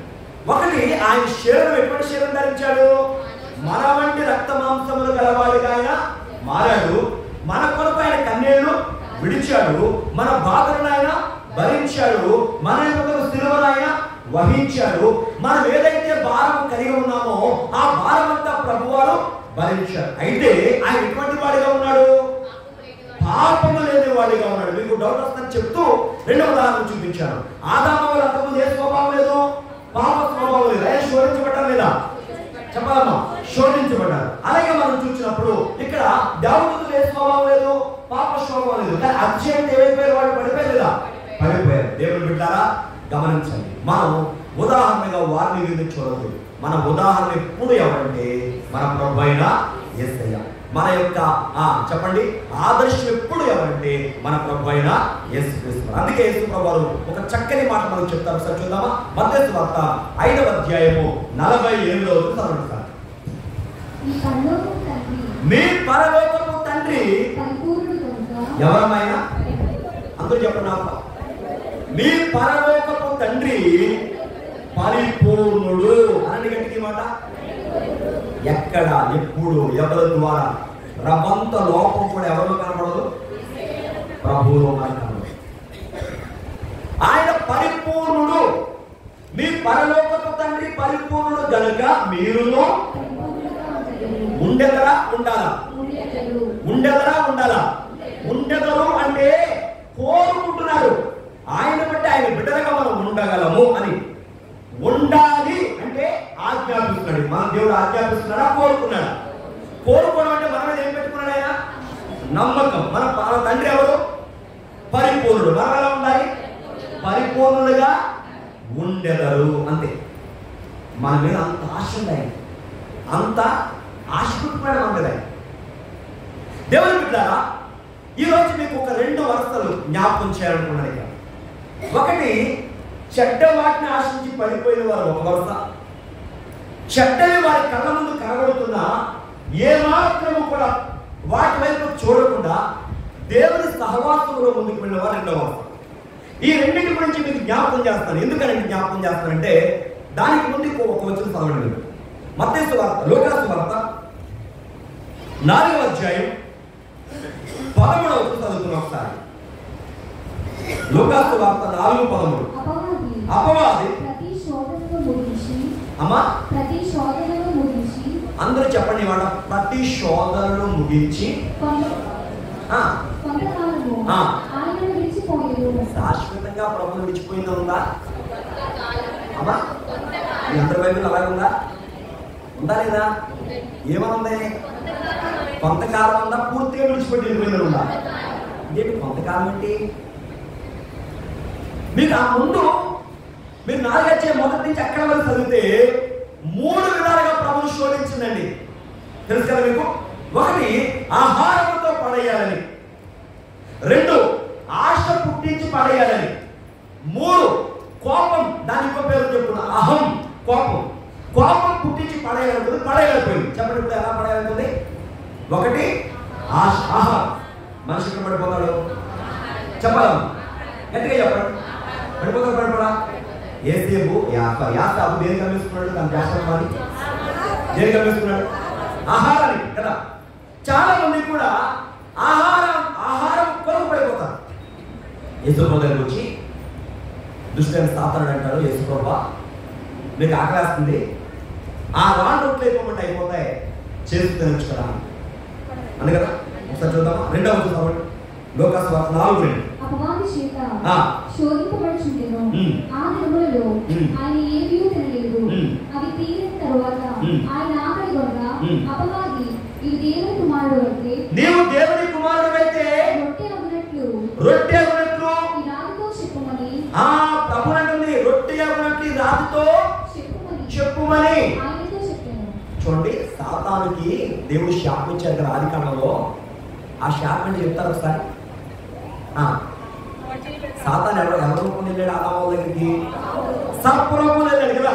ఒకటి, ఆయన శరీరం ఎటువంటి శరీరం ధరించాడు, మన వంటి రక్త మాంసములు గలవాడిగా ఆయన మారాడు. మన కొరకు ఆయన కన్నీళ్లు విడిచాడు, మన బాధలను ఆయన భరించాడు, మన సిలువను ఆయన వహించాడు. మనం ఏదైతే భారం కలిగి ఉన్నామో ఆ భారం అంతా ప్రభువారు భరించాడు. అయితే ఆయన ఎటువంటి వాడిగా ఉన్నాడు, పాపము లేని వాడిగా ఉన్నాడు. మీకు డౌట్ వస్తుందని చెప్తూ 2వ ఉదాహరణ చూపించాను. ఆదాము వల్ల అంతకుముందు ఏ స్వభావం లేదు, పాప స్వభావం లేదు. ఆయన శోధించబడ్డారు లేదా, చెప్పాలమ్మా, శోధించబడ్డారు. అలాగే మనం చూసినప్పుడు ఇక్కడ దావీదుకు ఏ స్వభావం లేదు, పాప స్వభావం లేదు. కానీ అత్యంత ఏమైపోయారు, వాళ్ళు పడిపోయారు లేదా, పడిపోయారు. దేవుని బిడ్డారా గమనించండి, మనం ఉదాహరణగా వారిని వీరిని చూడదు. మన ఉదాహరణ ఎప్పుడు ఎవరంటే మన ప్రభు అయిన యేసయ్య. మన యొక్క చెప్పండి ఆదర్శం ఎప్పుడు ఎవరంటే మన ప్రభు అయిన యేసుక్రీస్తు. అందుకే యేసు ప్రభు వారు ఒక చక్కని మాట మనకు చెప్తారు. సార్ చూద్దామా, మత్తయి వార్త 5వ అధ్యాయము 48వ వచనం సార్. మీ పరలోకపు తండ్రి ఎవరమైనా అందరూ చెప్పండి నాకు, మీ పరలోకపు తండ్రి పరిపూర్ణుడు అనండి గట్టికి మాట. ఎక్కడ, ఎప్పుడు, ఎవరి ద్వారా, రవంత లోపం కూడా ఎవరిలో కనబడదు, ప్రభువులో కనబడదు. ఆయన పరిపూర్ణుడు. మీ పరలోకపు తండ్రి పరిపూర్ణుడు గనుక మీరును ఉండెదరా ఉండాలా, ఉండెదరా ఉండాలా. ఉండెదరు అంటే కోరుకుంటున్నారు. ఆయన బట్టి ఆయన బిడ్డలుగా మనం ఉండగలము అని. ఉండాలి అంటే ఆజ్ఞాపిస్తున్నాడు. మన దేవుడు ఆజ్ఞాపిస్తున్నాడా, కోరుకున్నాడా? కోరుకోవడం అంటే మన మీద ఏం పెట్టుకున్నాడు ఆయన, నమ్మకం. మన తండ్రి ఎవరు, పరిపూర్ణుడు. మనం ఎలా ఉండాలి, పరిపూర్ణులుగా ఉండెదరు. అంతే. మన మీద అంత ఆశ ఉంది, అంత ఆశ పెట్టుకున్నాడు మన మీద. దేవుని బిడ్డలారా, ఈరోజు మీకు ఒక 2 వరుసలు జ్ఞాపకం చేయాలనుకున్నాను. ఇక ఒకటి, చెడ్డ వాటిని ఆశించి పడిపోయిన వారు ఒక వరుస. చెడ్డవి వారి కళ్ళ ముందు కనబడుతున్నా ఏమాత్రము కూడా వాటి వైపు చూడకుండా దేవుని సహవాసంలో ముందుకు వెళ్ళిన వారు 2వ వరుస. ఈ రెండింటి గురించి మీకు జ్ఞాపకం చేస్తాను. ఎందుకని జ్ఞాపకం చేస్తానంటే, దానికి ముందు ఒక వచనం చదవండి. మత్తయి వార్త, లూకాసు వార్త 4వ అధ్యాయం 13వ వచనం చదువుతున్నాం ఒకసారి. లూకాసు వార్త 4:13. అపవాది అమ్మా, అందరూ చెప్పండి మాట, ప్రతి శోధనను ముగించి శాశ్వతంగా ప్రభువును విడిచిపోయిందా ఉందా అమ్మా? మీ అందరి వైపులు అలాగే ఉందా, ఉందా లేదా? ఏమనుంది, కొంతకాలం ఉందా, పూర్తిగా విడిచిపెట్టి వెళ్ళిపోయిందని ఉందా? ఇదేంటి కొంతకాలం ఏంటి? మీకు ఆ ముందు మీరు 4వ అధ్యాయం మొదటి నుంచి అక్కడ వరకు చదివితే 3 విధాలుగా ప్రభువును శోధించిందండి. తెలుసు కదా మీకు. ఒకటి, ఆహారంతో పడేయాలని. 2, ఆశ పుట్టించి పడేయాలని. 3, కోపం. దాని ఇంకో పేరు చెప్తున్నా, అహం, కోపం. కోపం పుట్టించి పడేయాలనుకుంది, పడేయలేకపోయింది. చెప్పండి ఇప్పుడు ఎలా పడేయాలనుకుంది? ఒకటి, ఆశ, ఆహారం. మనిషి ఇక్కడ పడిపోతాడు, చెప్పాలి గట్టిగా చెప్పండి. పడిపోతాడు, పడిపోడా? ఏసేపు యాసాబు దేని కనిపిస్తున్నాడు, తన జాస్తి దేని కనిపిస్తున్నాడు, ఆహారానికి కదా. చాలా మంది కూడా ఆహారం కొరకు పడిపోతారు. యేసుప్రభు దగ్గరికి వచ్చి దుష్టుడైన సాతానుడు అంటాడు, యేసుప్రభు మీకు ఆకలేస్తుంది, ఆ రాళ్ళు రొట్టెలు అయిపోమంటే అయిపోతాయి, చేసి తినొచ్చు కదా అని కదా. ఒకసారి చూద్దామా, రెండవ చూద్దామండి, లోకాసు వార్త 4:2. అపవాది చేత శోధింపబడుచుండెను. ఆ దినములలో ఆయన ఏమీ తినలేదు. అవి తీరిన తరువాత ఆయన ఆకలి కొనగా అపవాది, ఇది దేవుని కుమారుడు అయితే, నీవు దేవుని కుమారుడు అయితే రొట్టె అగునట్లు ఈ రాతితో చెప్పుమని, ఆ ప్రభునండి రొట్టె అగునట్లు ఈ రాతితో చెప్పుమని ఆయనతో చెప్పాను. చూడండి, సాతానుకి దేవుడు శాపం ఇచ్చారు కదా ఆదికాండంలో. ఆ శాపం అంటే చెప్తారు ఒకసారి. సాతాను ఎవరు రూపంలో వెళ్ళాడు ఆదాము దగ్గరికి? సర్ప రూపంలో వెళ్ళాడు కదా.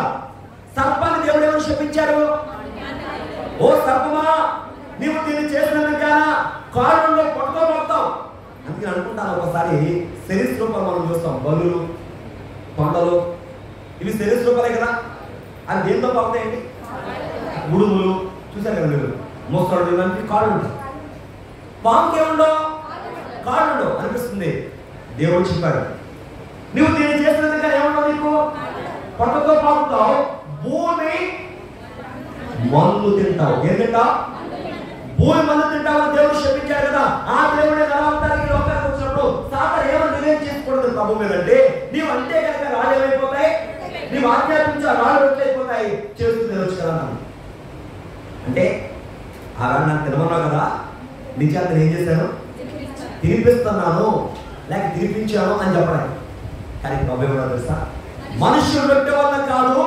సర్పాన్ని దేవుడు ఎవరు శపించారు? ఓ సర్పమా, నీవు దీన్ని చేసినందుకు కారణంలో పట్టుకోబడతావు. అందుకని అనుకుంటాను, ఒకసారి శరీర రూపాలు మనం చూస్తాం, బల్లులు, కొండలు, ఇవి శరీర రూపాలే కదా. అది దేంతో పడతాయండి? గుడుములు చూసారు కదా మీరు, మోస్తాడు, ఇలాంటి కాళ్ళు ఉంటాయి. పాముకి ఏముండో? కాళ్ళు ఉండవు అనిపిస్తుంది. దేవుడు చెప్పాడు, నువ్వు దీన్ని చేసినందుకు ఏమన్నా నీకు పొట్టతో పాకుతావు, భూమి మందు తింటావు. ఏం తింటావు? భూమి మందు తింటావు అని దేవుడు శపించాడు కదా. ఆ దేవుడే నలవతానికి లోకానికి వచ్చినప్పుడు సాతాను ఏమని నిర్ణయం చేసుకోవడం ప్రభు మీద అంటే, నీవు అంటే కనుక రాళ్ళు ఏమైపోతాయి, నీవు ఆజ్ఞాపించి ఆ రాళ్ళు రొట్టెలైపోతాయి, చేస్తూ తినొచ్చు కదా అంటే. ఆ రాళ్ళు నాకు తినమన్నావు కదా, నిజాన్ని ఏం చేశాను? తినిపిస్తున్నాను, లేక తినిపించాను అని చెప్పడానికి. కానీ ప్రభు ఏమన్నా తెలుసా, మనుషులు రొట్టె వలన కాదు,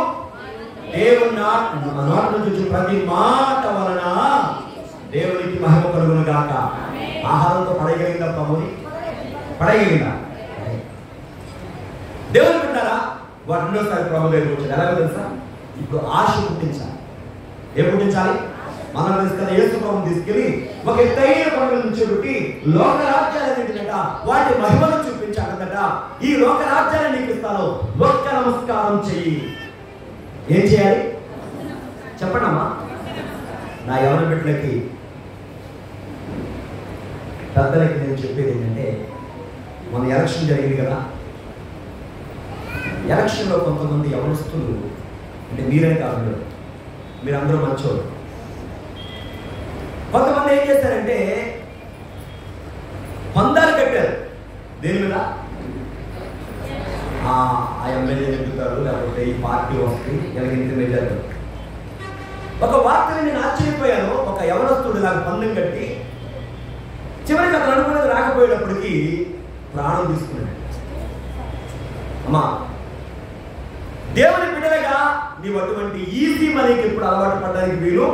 దేవుని నోటి నుంచి ప్రతి మాట వలన దేవునికి మహిమ కలుగును గాక. ఆహారంతో పడగలిగిందా ప్రభుని? పడగలిగిందా? దేవుని పెట్టారా? రెండోసారి ప్రభు దగ్గరికి వచ్చాడు. ఎలాగో తెలుసా, ఇప్పుడు ఆశ పుట్టించాలి. ఏం పుట్టించాలి? మనం తీసుకెళ్ళి యేసు ప్రభుని తీసుకెళ్ళి ఒక ఎత్తైన కొండ నుంచి పెట్టి లోక రాజ్యాలన్నింటినట వాటి మహిమను చూపించాడట. ఈ లోక రాజ్యాన్ని నీకు ఇస్తాను, ఒక్క నమస్కారం చెయ్యి. ఏం చేయాలి చెప్పండి అమ్మా. నా ఎవరి బిడ్డలకి పెద్దలకి నేను చెప్పేది ఏంటంటే, మన ఎలక్షన్ జరిగింది కదా. ఎలక్షన్లో కొంతమంది యవనస్తులు, అంటే మీరే కాదు, మీరందరూ మంచోళ్ళు, కొంతమంది ఏం చేశారంటే పందాలు కట్టారు. దేని మీద? ఆ ఎమ్మెల్యే ఎదుగుతారు, లేకపోతే ఈ పార్టీ వస్తుంది, ఎలాగైతే మెజారు. ఒక వార్తని నేను ఆశ్చర్యపోయాను. ఒక యవనస్తుడు నాకు పందెం కట్టి చివరికి అతను అనుకున్నది రాకపోయేటప్పటికి ప్రాణం తీసుకున్నాడు. అమ్మా, దేవుని బిడ్డలుగా నీవు అటువంటి ఈజీ మనీకి ఇప్పుడు అలవాటు పడడానికి వీలు.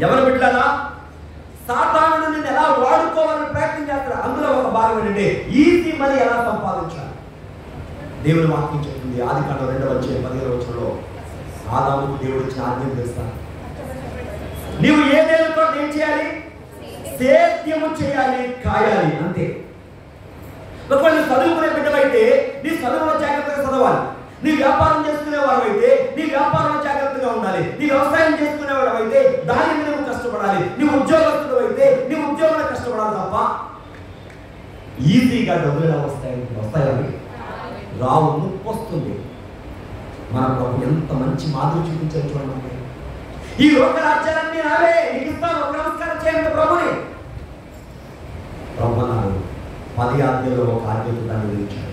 ఎవరు బిడ్డలా? సాతానుడు నిన్ను ఎలా వాడుకోవాలని ప్రయత్నం చేస్తారు. అందులో ఒక భాగం ఏంటంటే ఈజీ మనీ ఎలా సంపాదించాలి. దేవుని వాక్యం చెప్తుంది, ఆదికాండం 2:15 ఆదాముకు దేవుడు ఇచ్చిన ఆజ్ఞను తెలుస్తాను, నీవు ఏదేళ్ళతో ఏం చేయాలి? సేద్యము చేయాలి, కాయాలి, అంతే. ఒకవేళ చదువుకునే బిడ్డవైతే నీ చదువులో జాగ్రత్తగా చదవాలి. నీ వ్యాపారం చేసుకునేవాడు అయితే నీ వ్యాపారంలో జాగ్రత్తగా ఉండాలి. నీ వ్యవసాయం చేసుకునేవాడు అయితే దాని మీద నువ్వు కష్టపడాలి. నీ ఉద్యోగస్తుడు అయితే నీ ఉద్యోగంలో కష్టపడాలి తప్ప ఈజీగా డబ్బులు ఎలా వస్తాయని రావు, ముప్పు వస్తుంది. మన ప్రభు ఎంత మంచి మాదిరి చూపించారు చూడండి. ఈ లోక రాజ్యాలన్నీ నావే, నీకు ఇస్తాను, ఒక నమస్కారం చేయండి ప్రభుని. ప్రభు నాడు 10 ఆజ్ఞల్లో ఒక ఆజ్ఞతో దాన్ని విధించాడు.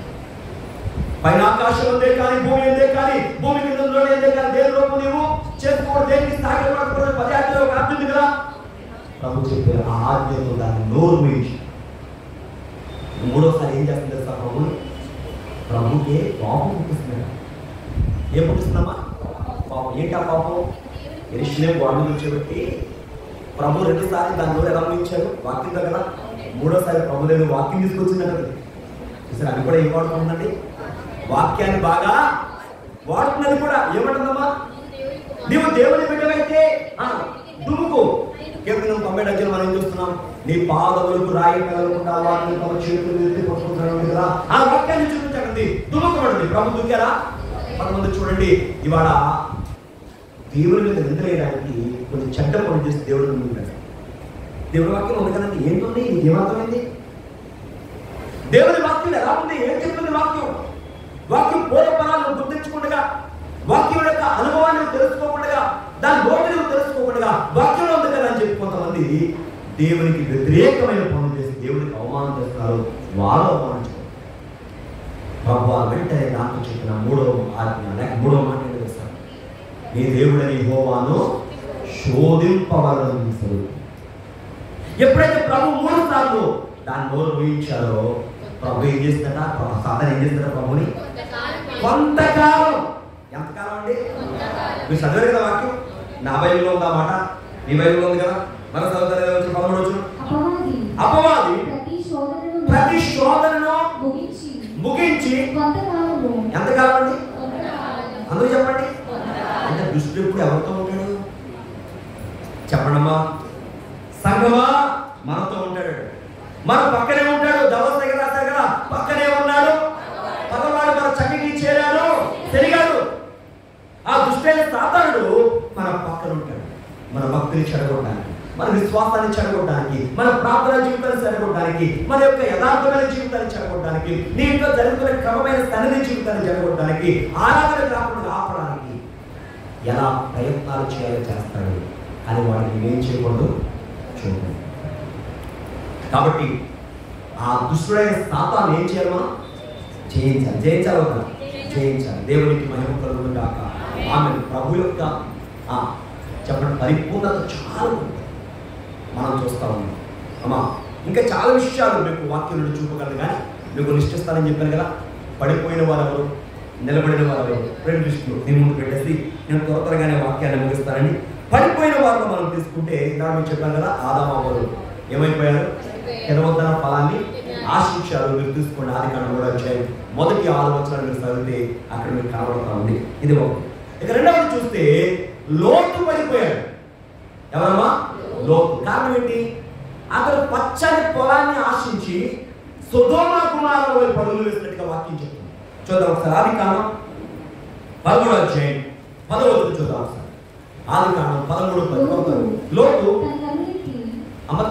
పైన ఆకాశం ఉందే కానీ భూమి ఉందే కానీ భూమి కింద ఉందే కానీ దేని రూపం నీవు చేసుకోవడం, దేనికి సాగపడకూడదు 10 ఆజ్ఞలో ఒక ఆజ్ఞ ఉంది కదా. ప్రభు చెప్పారు, ఆ ఆజ్ఞతో దాన్ని నోరు మీయించి. మూడోసారి ఏం చేస్తుంది తెలుసా ప్రభుని? ప్రభుకే పాపం పుట్టిస్తున్నాడు. ఏం పుట్టిస్తున్నామా? పాపం. ఏంటి ఆ పాపం? ఎరిశిలేము గోడను కూర్చోబెట్టి ప్రభు 2 సార్లు దాని నోరు ఎలా ముగించాడు? వాక్యం కదా. మూడోసారి ప్రభు లేదు వాక్యం తీసుకొచ్చిందంటే చూసారు, అది కూడా ఏం వాడుకుంటుందండి? వాక్యాన్ని బాగా వాడుతున్నది కూడా. ఏమంటుందమ్మా? నీవు దేవుని బిడ్డవైతే దుముకు. కీర్తన 90 మనం ఏం చూస్తున్నాం? నీ పాదములకు రాయి కలగకుండా వాటిని తమ చేతులు ఎత్తి పట్టుకుంటున్నాడు కదా. ఆ వాక్యాన్ని చూపించండి, దుముకబడింది. ప్రభు దుక్కారా? కొంతమంది చూడండి, ఇవాళ దేవుడి మీద నిద్రలేయడానికి కొంచెం చెడ్డ పని చేసి దేవుడిని ఉంటాడు. దేవుడి వాక్యం ఉంది కదండి, ఏంటుంది? ఏమర్థమైంది? దేవుని వాక్యం ఎలా ఉంది? ఏం చెప్తుంది వాక్యం? వాక్యం పూర్వపరాలను గుర్తించకుండా, వాక్యం యొక్క అనుభవాన్ని తెలుసుకోకుండా, దాని లోటును తెలుసుకోకుండా వాక్యంలో ఉంది కదా అని చెప్పి కొంతమంది దేవునికి వ్యతిరేకమైన పనులు చేసి దేవునికి అవమానం చేస్తున్నారు. వారు అవమానించారు. ప్రభు వెంటనే నాకు చెప్పిన మూడవ ఆజ్ఞ లేక మూడవ మాట ఏంటో చేస్తారు, నీ దేవుడని యెహోవాను శోధింపవలెను. ఎప్పుడైతే ప్రభు 3 సార్లు దాన్ని నోరు ఊహించారో ప్రభు ఏం చేస్తాడా? సాతాను ఏం చేస్తాడా? ప్రభుని కొంతకాలం. ఎంతకాలం అండి? మీరు చదివారు కదా వాక్యం. నా బైబిల్లో ఉందా మాట? నీ బైబిల్లో ఉంది కదా. మన చదువుతారు 13 అపవాది ప్రతి శోధనను ముగించి ఎంతకాలం అండి? అందరూ చెప్పండి. అంటే దుష్టుడు ఎప్పుడు ఎవరితో ఉంటాడు? చెప్పండమ్మా. సంగమా మనతో ఉంటాడు. మన పక్కనే ఉంటాడు. దవస దగ్గర రాశారు కదా, పక్కనే ఉన్నాడు. పగవాడు మన చక్కకి చేరాడు, తిరిగాడు. ఆ దుష్టైన సాతానుడు మన పక్కన ఉంటాడు. మన భక్తిని చెడగొట్టడానికి, మన విశ్వాసాన్ని చెడగొట్టడానికి, మన ప్రార్థన జీవితాన్ని చెడగొట్టడానికి, మన యొక్క యథార్థమైన జీవితాన్ని చెడగొట్టడానికి, నీ ఇంట్లో జరుగుతున్న క్రమమైన సన్నిధి జీవితాన్ని చెడగొట్టడానికి, ఆరాధన కాకుండా ఆపడానికి ఎలా ప్రయత్నాలు చేయాలో చేస్తాడు అని వాడిని ఏం చేయకూడదు చూడండి. కాబట్టి ఆ దుష్టుడైన సాతాను ఏం చేయాలి? మనం జయించాలి. దేవునికి మహిమ కలుగును గాక. ఆమె ప్రభు యొక్క చెప్పండి పరిపూర్ణత చాలా ఉంది. మనం చూస్తా ఉన్నాం అమ్మా. ఇంకా చాలా విషయాలు మీకు వాక్యం నుండి చూపగలరు, కానీ మీకు లిస్ట్ ఇస్తానని చెప్పాను కదా. పడిపోయిన వారెవరు, నిలబడిన వారెవరు, 2 లిస్టులు నేను ముందు పెట్టేసి నేను త్వరగానే వాక్యాన్ని ముగిస్తానని. పడిపోయిన వారిలో మనం తీసుకుంటే ఇందాక మీకు చెప్పాను కదా, ఆదాము అవ్వలు ఏమైపోయారు? తినవద్దన ఫలాన్ని ఆశించారు. మీరు తీసుకోండి, ఆదికాండం 3వ అధ్యాయం మొదటి 6 వచనాలు మీరు చదివితే అక్కడ మీకు కనబడతా ఉంది. ఇది ఒకటి. ఇక రెండవది చూస్తే లోతు పడిపోయాడు. ఎవరమ్మా? లోతు. కారణం ఏంటి? అతను పచ్చని పొలాన్ని ఆశించి సొదొమ కుమారుల వైపు పరుగులు వేసినట్టుగా వాక్యం చెప్తుంది. చూద్దాం ఒకసారి. ఆదికాండం 13వ అధ్యాయం 10వ వచనం చూద్దాం ఒకసారి. ఆదికాండం 13:10. లోతు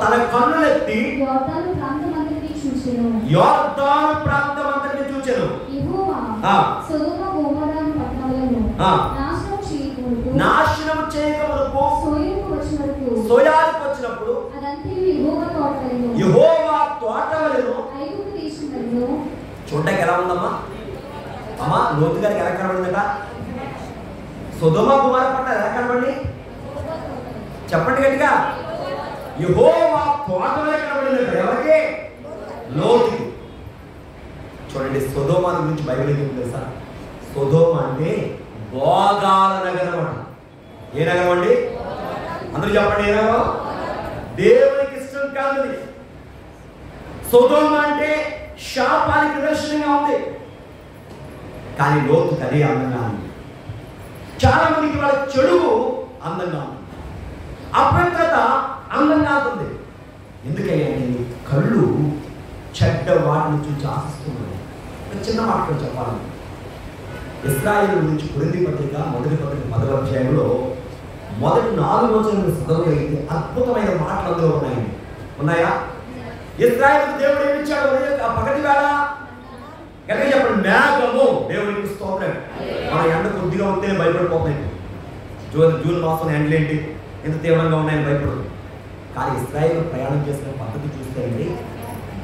తన కన్నులెత్తి యోర్దాను ప్రాంతమంతటిని చూచెను. నాశనం చేయకమునకు సోయాకు వచ్చినప్పుడు యెహోవా తోటవలెను. చూడడానికి ఎలా ఉందమ్మా? అమ్మా లోతు గారికి ఎలా కనబడిందట? సొదొమ కుమార పట్టణం ఎలా కనబడి? చెప్పండి గట్టిగా. యెహోవా తోటవలె కనబడిందట. ఎవరికి? లోతు. చూడండి, సొదొమ గురించి బైబిల్ ఏం తెలుసా? సొదొమ అంటే భోగాల నగరం అంట. ఏ నగరం అండి? అందరూ చెప్పండి, ఏ నగరం? దేవునికి ఇష్టం కాదు. సొదొమ అంటే శాపానికి నిదర్శనంగా ఉంది. కానీ లోతుకి అదే అందంగా ఉంది. చాలా మందికి వాళ్ళ చెడుగు అందంగా ఉంది, అప్రకృత అందంగా ఉంది. ఎందుకయ్యా? కళ్ళు చెడ్డ వాటిని చూసి ఆశిస్తున్నాయి. చిన్న మాటలు చెప్పాలి. ఇశ్రాయేలు గురించి కొరింథీ పత్రిక మొదటి పత్రిక 10వ అధ్యాయంలో మొదటి 4 వచనాలు చదవగలిగితే అద్భుతమైన మాటలు అందులో ఉన్నాయా? ఇశ్రాయేలుకు దేవుడు ఏమిచ్చాడు? పగటి వేళ గట్టిగా చెప్పండి, మేఘము. దేవునికి స్తోత్రం. మన ఎండ కొద్దిగా ఉంటే భయపడిపోతాయి. జూన్ మాసం ఎండలు ఏంటి ఎంత తీవ్రంగా ఉన్నాయని భయపడదు. కానీ ఇశ్రాయేలు ప్రయాణం చేసిన పద్ధతి చూస్తే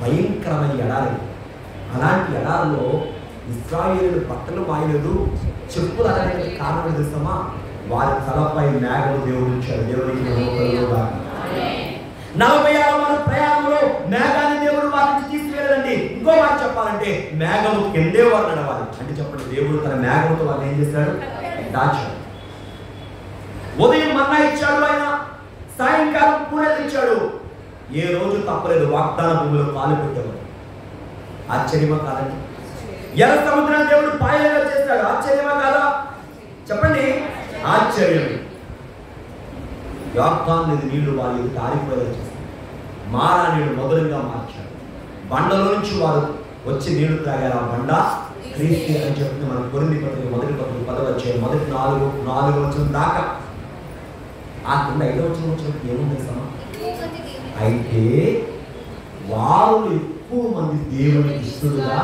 భయంకరమైన ఎడారి. అలాంటి ఎడారిలో ఇశ్రాయేలు బట్టలు మాయలేదు, చెప్పులు అనడానికి కారణం తెలుస్తామా? వారి తలపై మేఘము దేవుడు ఇచ్చాడు. దేవునికి 46 మన ప్రయాణంలో మేఘాన్ని దేవుడు వారి నుంచి తీసుకెళ్ళండి. ఇంకో మాట చెప్పాలంటే మేఘము కిందే వారు నడవాలి. అంటే చెప్పండి, దేవుడు తన మేఘముతో వారిని ఏం చేశాడు? దాచాడు. ఉదయం మన్నా ఇచ్చాడు ఆయన, సాయంకాలం పూనెలు ఇచ్చాడు. ఏ రోజు తప్పలేదు. వాగ్దాన భూమిలో కాలు పెట్టేవాడు. ఆశ్చర్యమా కాదండి? ఎర్ర సముద్రాన్ని దేవుడు పాయలుగా చేస్తాడు. ఆశ్చర్యమా కాదా? చెప్పండి, ఆశ్చర్యం. యోర్దాను నది నీళ్లు వారి ఆరిపోయేలా చేస్తాడు. మారా నీళ్లు మధురంగా మార్చాడు. బండలో నుంచి వారు వచ్చి నీళ్లు తాగారు. ఆ బండ క్రీస్తు అని చెప్తుంది మన కొరింథీ పత్రిక మొదటి పత్రిక 10వ అధ్యాయం మొదటి 4 వచనం దాకా. ఆ కింద 5వ వచనం ఏముంది సమా? అయితే వారు ఎక్కువ ఎక్కువ మంది దేవునికి ఇష్టడుగా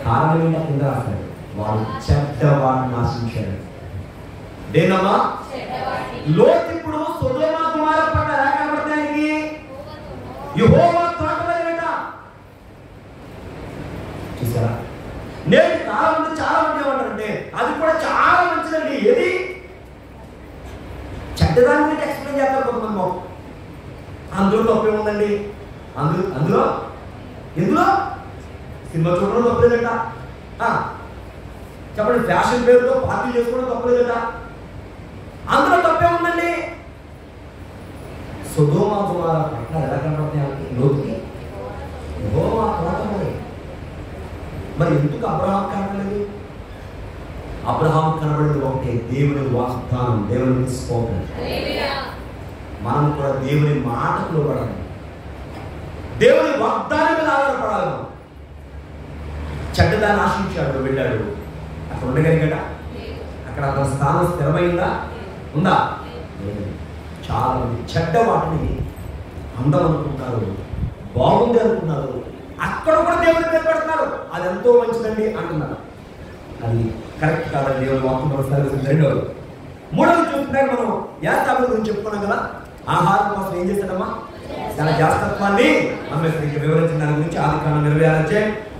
కారణం ఏంటో కింద రాస్తాడు, వాడు చెడ్డవాడిని ఆశించాడు. దేనమ్మా లోతు ఇప్పుడు సొదొమ కుమార పట్ల ఎలా కనబడతానికి యెహోవా తోటవలెట. చూసారా, నేటి కాలంలో చాలా మంది ఏమంటారంటే అది కూడా చాలా మంచిదండి. ఏది చెడ్డదాని గురించి ఎక్స్ప్లెయిన్ చేస్తారు కొంతమంది. మాకు అందులో తప్పేముందండి, అందులో ఎందులో సినిమా చూడడం తప్పలేదట, చెప్పండి ఫ్యాషన్ పేరుతో పార్టీ చేసుకోవడం తప్పలేదట, అందులో తప్పేముందండి. సొదొమ కుమార పట్ల ఎలా కనబడతాయి లోతుకి యెహోవా తోటవలె. మరి ఎందుకు అబ్రహాం కనబడలేదు? అబ్రహాం కనబడేది ఒకటే, దేవుని వాగ్దానం, దేవుని స్తోత్రం. మనం కూడా దేవుని మాటకు లోబడాలి, దేవుని వాగ్దానం మీద ఆధారపడాలి. చెడ్డదాన్ని ఆశించాడు, వెళ్ళాడు, అక్కడ ఉండగలిగాడా? అక్కడ అతని స్థానం స్థిరమైందా? ఉందా? చాలా మంది చెడ్డ వాటిని అందం అనుకుంటారు, బాగుంది అనుకున్నారు, అక్కడ కూడా దేవుని నిలబెడుతున్నారు, అది ఎంతో మంచిదండి అంటున్నారు. అది కరెక్ట్ కాదని దేవుని వాక్యం మనసారి. రెండోది మూడోది చూస్తున్నాడు, మనం యాకోబు గురించి చెప్పుకున్నాం కదా. ఆహారం కోసం ఏం చేశాడమ్మా? తన జాస్తత్వాన్ని అమ్మేసరికి వివరించిన దాని గురించి ఆదికాండం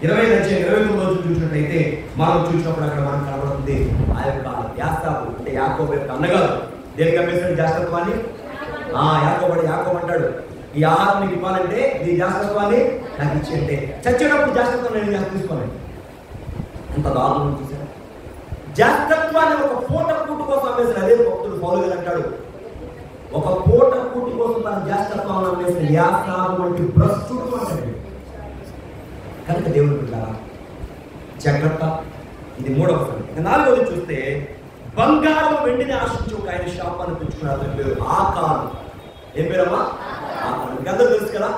26:25 చూసినట్లయితే మనం చూసినప్పుడు అక్కడ మనకు కనబడుతుంది ఆ యొక్క యాకోబు అంటే యాకోబు యొక్క అన్నగారు దేనికి అమ్మేశాడు జాస్తత్వాన్ని? యాకోబు అంటాడు, ఈ ఆహారం నీకు ఇవ్వాలంటే నీ జాస్తత్వాన్ని నాకు ఇచ్చి అంటే చచ్చేటప్పుడు జాస్తత్వం నేను తీసుకోవాలి. ఎంత దారుణం చూసారా? జాస్తత్వాన్ని ఒక పూట కూటు కోసం అమ్మేశాడు. అదే భక్తుడు పౌలు గారు అంటాడు, ఒక పూట కూటి కోసం తన జాస్తత్వాన్ని అమ్మేసిన యాకోబు వంటి భ్రష్టుడు అంటాడు. కనుక దేవుడు బిడ్డలారా జాగ్రత్త. ఇది మూడవ సంగతి. నాలుగవది చూస్తే బంగారం వెండిని ఆశించి ఒక ఆయన శాపాన్ని పెంచుకున్నారు. అతని పేరు ఆకాను. ఏం పేరమ్మా? ఆకాను. మీకు అందరూ తెలుసు కదా,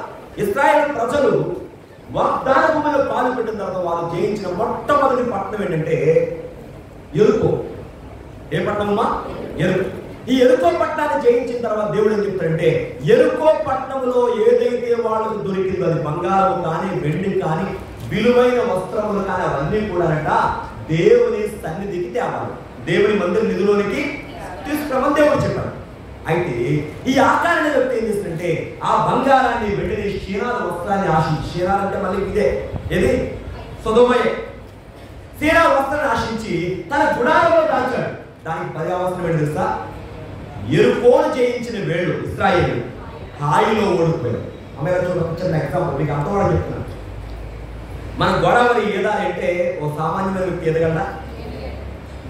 ఇశ్రాయేలు ప్రజలు వాగ్దాన భూమిలో పాలు పెట్టిన తర్వాత వాళ్ళు జయించిన మొట్టమొదటి పట్టణం ఏంటంటే ఎరుకో. ఏ పట్టణమమ్మా? ఎరుకో. ఈ ఎరుకో పట్టణాన్ని జయించిన తర్వాత దేవుడు ఏం చెప్తాడంటే, ఎరుకో పట్టణంలో ఏదైతే వాళ్ళకు దొరికిందో అది బంగారం కానీ వెండి కానీ విలువైన వస్త్రములు కానీ అవన్నీ కూడా దేవుని సన్నిధికి తేవాలి, దేవుని మందిర నిధిలోనికి తీసుకురామని దేవుడు చెప్పాడు. అయితే ఈ ఆకారాన్ని వ్యక్తి ఏం చేస్తుందంటే ఆ బంగారాన్ని వెండిని క్షీరాల వస్త్రాన్ని ఆశించి, క్షీరాలంటే మళ్ళీ ఇదే ఏది సొదొమయే, క్షీరాల వస్త్రాన్ని ఆశించి తన గుడారంలో దాచాడు. దానికి పర్యావసరం ఏంటి తెలుసా? ఎరుకోను జయించిన వేళ్ళు ఇశ్రాయేలు హాయిలో ఓడిపోయారు. అమ్మాయి చిన్న ఎగ్జాంపుల్ మీకు అర్థం చెప్తున్నాను. మన గోదావరి ఏదాలంటే ఓ సామాన్యమైన వ్యక్తి ఎదగలడా?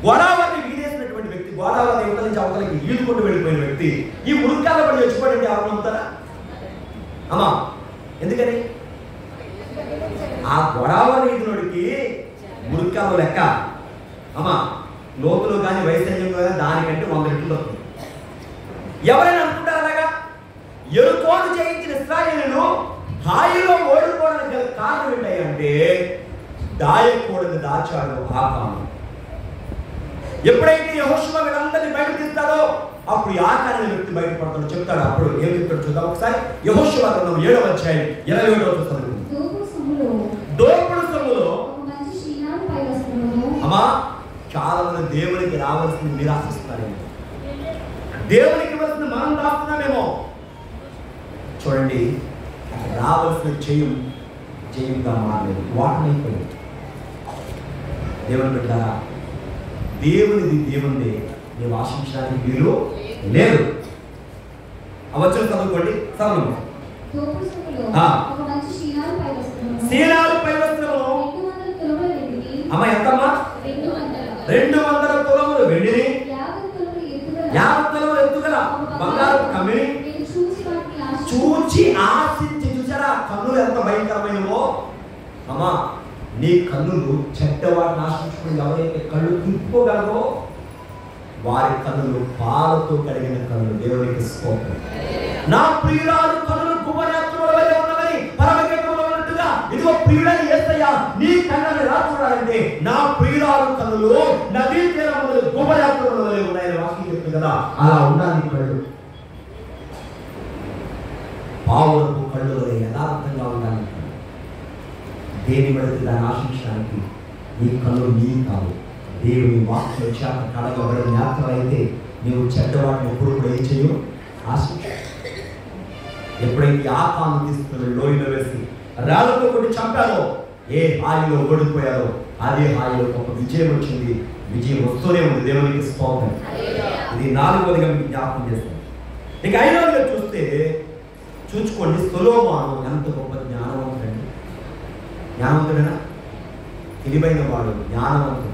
గోదావరిని వీడేసినటువంటి వ్యక్తి, గోదావరి యువత నుంచి అవతలకి ఈదుకుంటూ వెళ్ళిపోయిన వ్యక్తి ఈ ఉరుకాల పడి చచ్చిపోయింటే ఎవరు నమ్ముతారా? అమ్మా ఎందుకని? ఆ గోదావరి ఈదునోడికి ఉరుకాలు లెక్క అమ్మా, లోతులు కానీ వైసల్యం కానీ దానికంటే 100 రెట్లు వస్తుంది. ఎవరైనా అనుకుంటారు అలాగా? ఎరుకోను జయించిన ఇశ్రాయేలును హాయిలో ఓడిపోవడానికి గల కారణం ఏంటంటే దాయకూడని దాచాడు ఆకాను. ఎప్పుడైతే యెహోషువ వీళ్ళందరినీ బయటకు తీస్తాడో అప్పుడు ఆకారాన్ని వ్యక్తి బయటపడతాడు. చెప్తాడు, అప్పుడు ఏం చెప్తాడు చూద్దాం ఒకసారి. యెహోషువ గ్రంథం 7వ అధ్యాయం 21వ వచనం. దోపుడు సొమ్ములో అమ్మా చాలా మంది దేవునికి రావాల్సింది మీరు ఆశిస్తున్నారు, దేవునికి ఇవ్వాల్సిన మనం రాస్తున్నామేమో. చూడండి, రావాల్సిన జయంగా మారలేదు, వాటనైపోయింది. దేవుని బిడ్డ, దేవునిది దేవుందే, నీవు ఆశించడానికి వీలు లేదు. అవచ్చిన చదువుకోండి. శీనాలు పై వస్త్రము అమ్మ ఎంతమ్మా? 200 తులములు వెండిని, 50 తులములు ఎత్తుగల బంగారు కమ్మిని చూచి ఆశించి. చూసారా కన్నులు ఎంత భయంకరమైనవో అమ్మా? నీ కన్నులు చెడ్డవాడిని ఆశించుకుని ఎవరైతే కళ్ళు తిప్పుకోగలరో వారి కన్నులు పాలతో కడిగిన కన్నులు. దేవునికి స్తోత్రం. నా ప్రియురాలు కన్నులు గుమ్మనేత్రముల వలె ఉన్నవని పరమగీతంలో ఉన్నట్టుగా ఇదిగో ప్రియుడని యేసయ్య నీ కన్నులను ఎలా చూడాలంటే నా ప్రియురాలు కన్నులు నదీ తీరముల గుమ్మనేత్రముల వలె ఉన్నాయని వాక్యం చెప్తుంది కదా, అలా ఉండాలి కళ్ళు. పావులకు కళ్ళు వలె యథార్థంగా ఉండాలి. దేని బట్టి దాన్ని ఆశించడానికి నీ కళ్ళు నీ కావు. దేవుని వాక్యం చేత కడగబడిన యాత్ర అయితే నీవు చెడ్డవాడిని ఎప్పుడు కూడా ఏం చేయు ఆశించ. ఎప్పుడైతే ఆత్మను తీసుకుని లోయలో వేసి రాళ్ళతో కొట్టి చంపారో, ఏ హాయిలో ఓడిపోయారో అదే హాయిలో ఒక విజయం వచ్చింది. విజయం వస్తూనే ఉంది. దేవునికి స్తోత్రం. ఇది 4వదిగా మీకు జ్ఞాపకం చేస్తాను. ఇక 5వదిగా చూస్తే చూసుకోండి, సొలొమోను ఎంత గొప్ప జ్ఞానవంతుడండి. జ్ఞానవంతుడేనా? తెలివైన వాడు, జ్ఞానవంతుడు.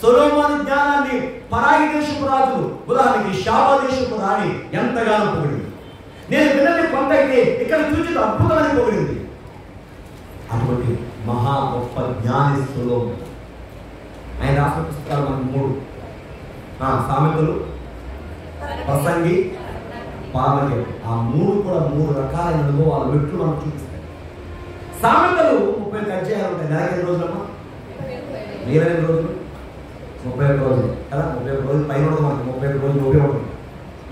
సొలొమోను జ్ఞానాన్ని పరాయి దేశపు రాజులు, ఉదాహరణకి షాబా దేశపు రాణి ఎంతగానో పొగిడింది. నేను విన్నది కొంత అయితే ఇక్కడ చూసి అద్భుతమని పొగిడింది. అటువంటి మహా గొప్ప జ్ఞాని సొలొమోను. ఆయన రాసిన పుస్తకాలు మనకు 3, సామెతలు, ప్రసంగి, పారమ్యం. ఆ 3 కూడా 3 రకాలైన అనుభవాలు మెట్లు మనకు చూపిస్తాయి. సామెతలు 30 అధ్యాయాలు ఉంటాయి. నెలకి ఎన్ని రోజులమ్మా? 20 రోజులు, 31 రోజులు కదా. 31 రోజులు పైన ఉండదు మనకి. 31 రోజులు లోపే ఉంటుంది.